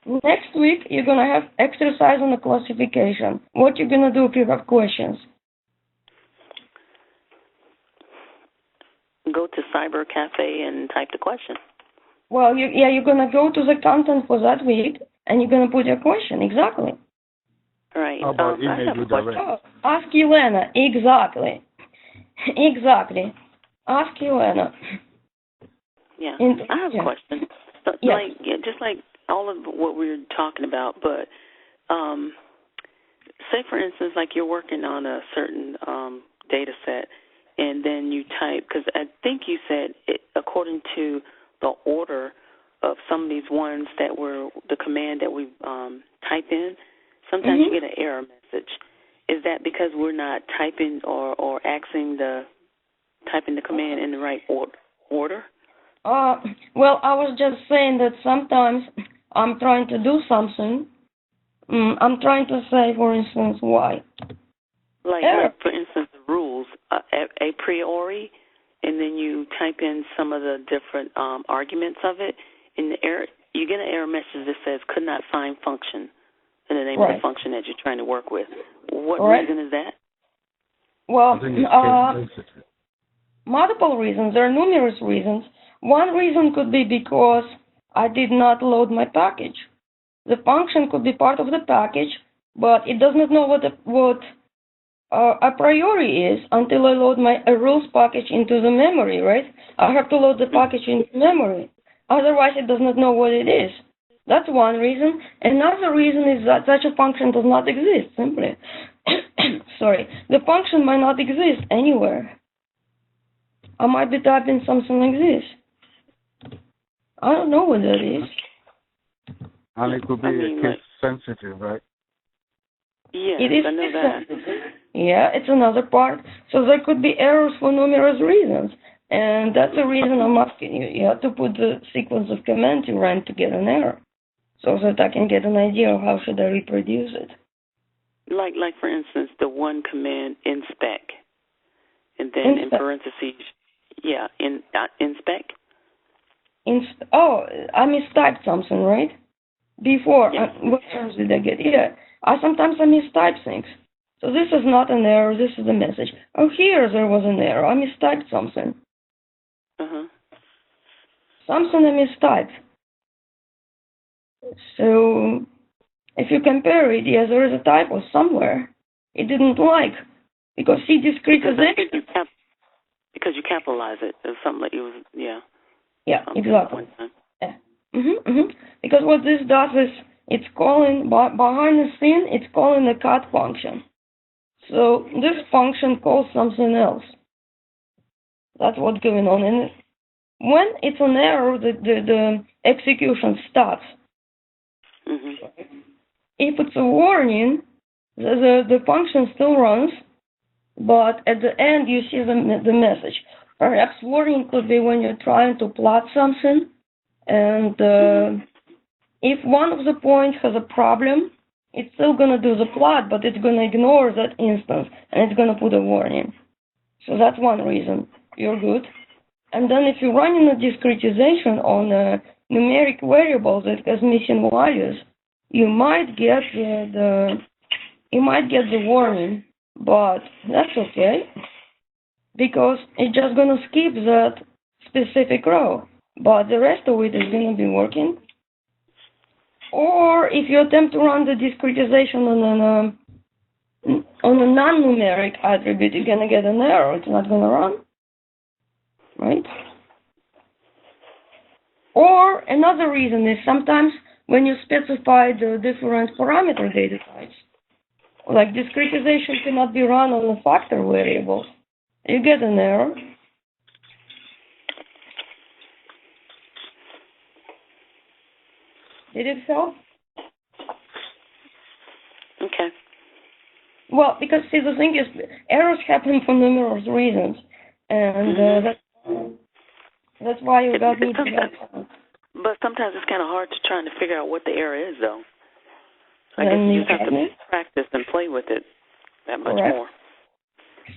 Next week, you're gonna have exercise on the classification. What you gonna do if you have questions? Go to Cyber Cafe and type the question. Well, you're gonna go to the content for that week, and you're gonna put your question, exactly. Right. How about I have a question. Oh, ask Elena, exactly. Exactly. Ask Joanna. Yeah, In, I have yeah. a question. So, Yes. like, just like all of what we were talking about, but say, for instance, like you're working on a certain data set, and then you type, because I think you said, according to the order of some of these ones that were the command that we type in, sometimes you get an error message. Is that because we're not typing or typing the command in the right order? Well, I was just saying that sometimes I'm trying to do something. I'm trying to say, for instance, why. Like for instance, the rules, a priori, and then you type in some of the different arguments of it. In the error, you get an error message that says "could not find function" in the name of the function that you're trying to work with. What reason is that? Well, multiple reasons. There are numerous reasons. One reason could be because I did not load my package. The function could be part of the package, but it does not know what a priori is until I load my rules package into the memory, right? I have to load the package into memory. Otherwise, it does not know what it is. That's one reason. Another reason is that such a function does not exist, simply. Sorry. The function might not exist anywhere. I might be typing something like this. I don't know what that is. And it could be case sensitive, right? Yeah, it is I know that. Yeah, it's another part. So there could be errors for numerous reasons. And that's the reason I'm asking you. You have to put the sequence of commands you run to get an error, so that I can get an idea of how should I reproduce it. Like for instance, the one command inspec, and then in parentheses, inspec. I mistyped something, right? Before, what errors did I get? Yeah, sometimes I mistype things. So this is not an error, this is a message. Oh, here there was an error, I mistyped something. Something I mistyped. So, if you compare it, yes, there is a typo somewhere. It didn't like, because see discretization. Because you capitalize it, or something like it was, Yeah, exactly. Yeah. Because what this does is, it's calling, behind the scene, it's calling the cut function. So this function calls something else. That's what's going on. And when it's an error, the execution stops. If it's a warning, the function still runs, but at the end you see the message. Perhaps warning could be when you're trying to plot something, and if one of the points has a problem, it's still going to do the plot, but it's going to ignore that instance, and it's going to put a warning. So that's one reason. You're good. And then if you're running a discretization on numeric variables that has missing values, you might get the warning, but that's okay, because it's just going to skip that specific row, but the rest of it is going to be working. Or if you attempt to run the discretization on a non-numeric attribute, you're going to get an error. It's not going to run, right? Or another reason is sometimes when you specify the different parameter data types, like discretization cannot be run on the factor variables, you get an error. Did it help? Okay. Well, because see, the thing is, errors happen for numerous reasons, and that's why you got me to that. But sometimes it's kind of hard to try to figure out what the error is, though. I guess you have to practice and play with it that much more.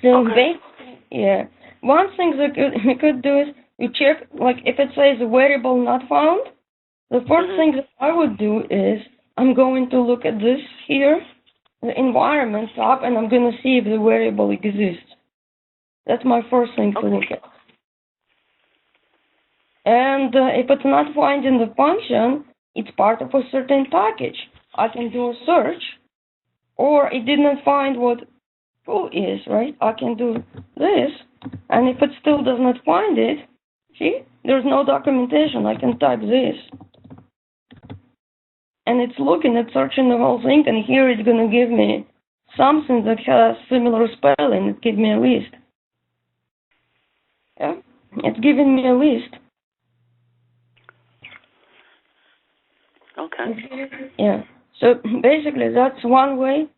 So basically, one thing that you could do is you check, like if it says variable not found, the first thing that I would do is I'm going to look at this here, the environment tab, and I'm going to see if the variable exists. That's my first thing to look at. And if it's not found in the function, it's part of a certain package. I can do a search, or it did not find what foo is, right? I can do this, And if it still does not find it, see, there's no documentation. I can type this. And it's looking, it's searching the whole thing, and here it's going to give me something that has similar spelling. It gives me a list. Yeah, it's giving me a list. Okay. Yeah. So basically, that's one way.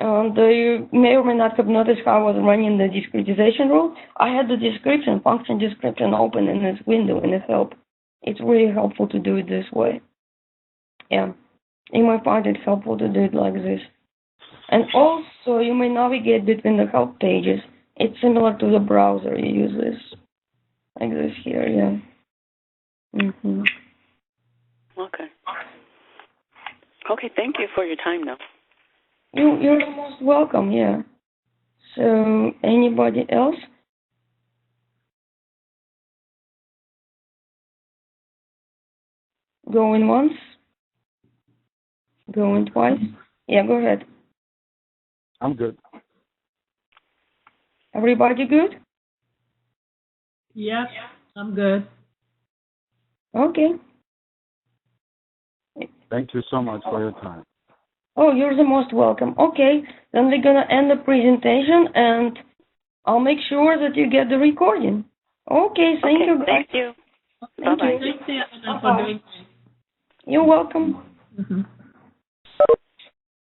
You may or may not have noticed how I was running the discretization rule. I had the description, function description open in this window in the help. It's really helpful to do it this way. Yeah. You might find it helpful to do it like this. And also, you may navigate between the help pages. It's similar to the browser. You use this, like this here, yeah. Mm-hmm. Okay. Okay, thank you for your time, though. You're most welcome, yeah. So, anybody else? Going once? Going twice? Yeah, go ahead. I'm good. Everybody good? Yes, I'm good. Okay. Thank you so much for your time. Oh, you're the most welcome. Okay, then we're gonna end the presentation, and I'll make sure that you get the recording. Okay, thank you, guys. Thank you. Thank Bye-bye. you. Thank you, Anna, for doing this. You're welcome. Mm-hmm.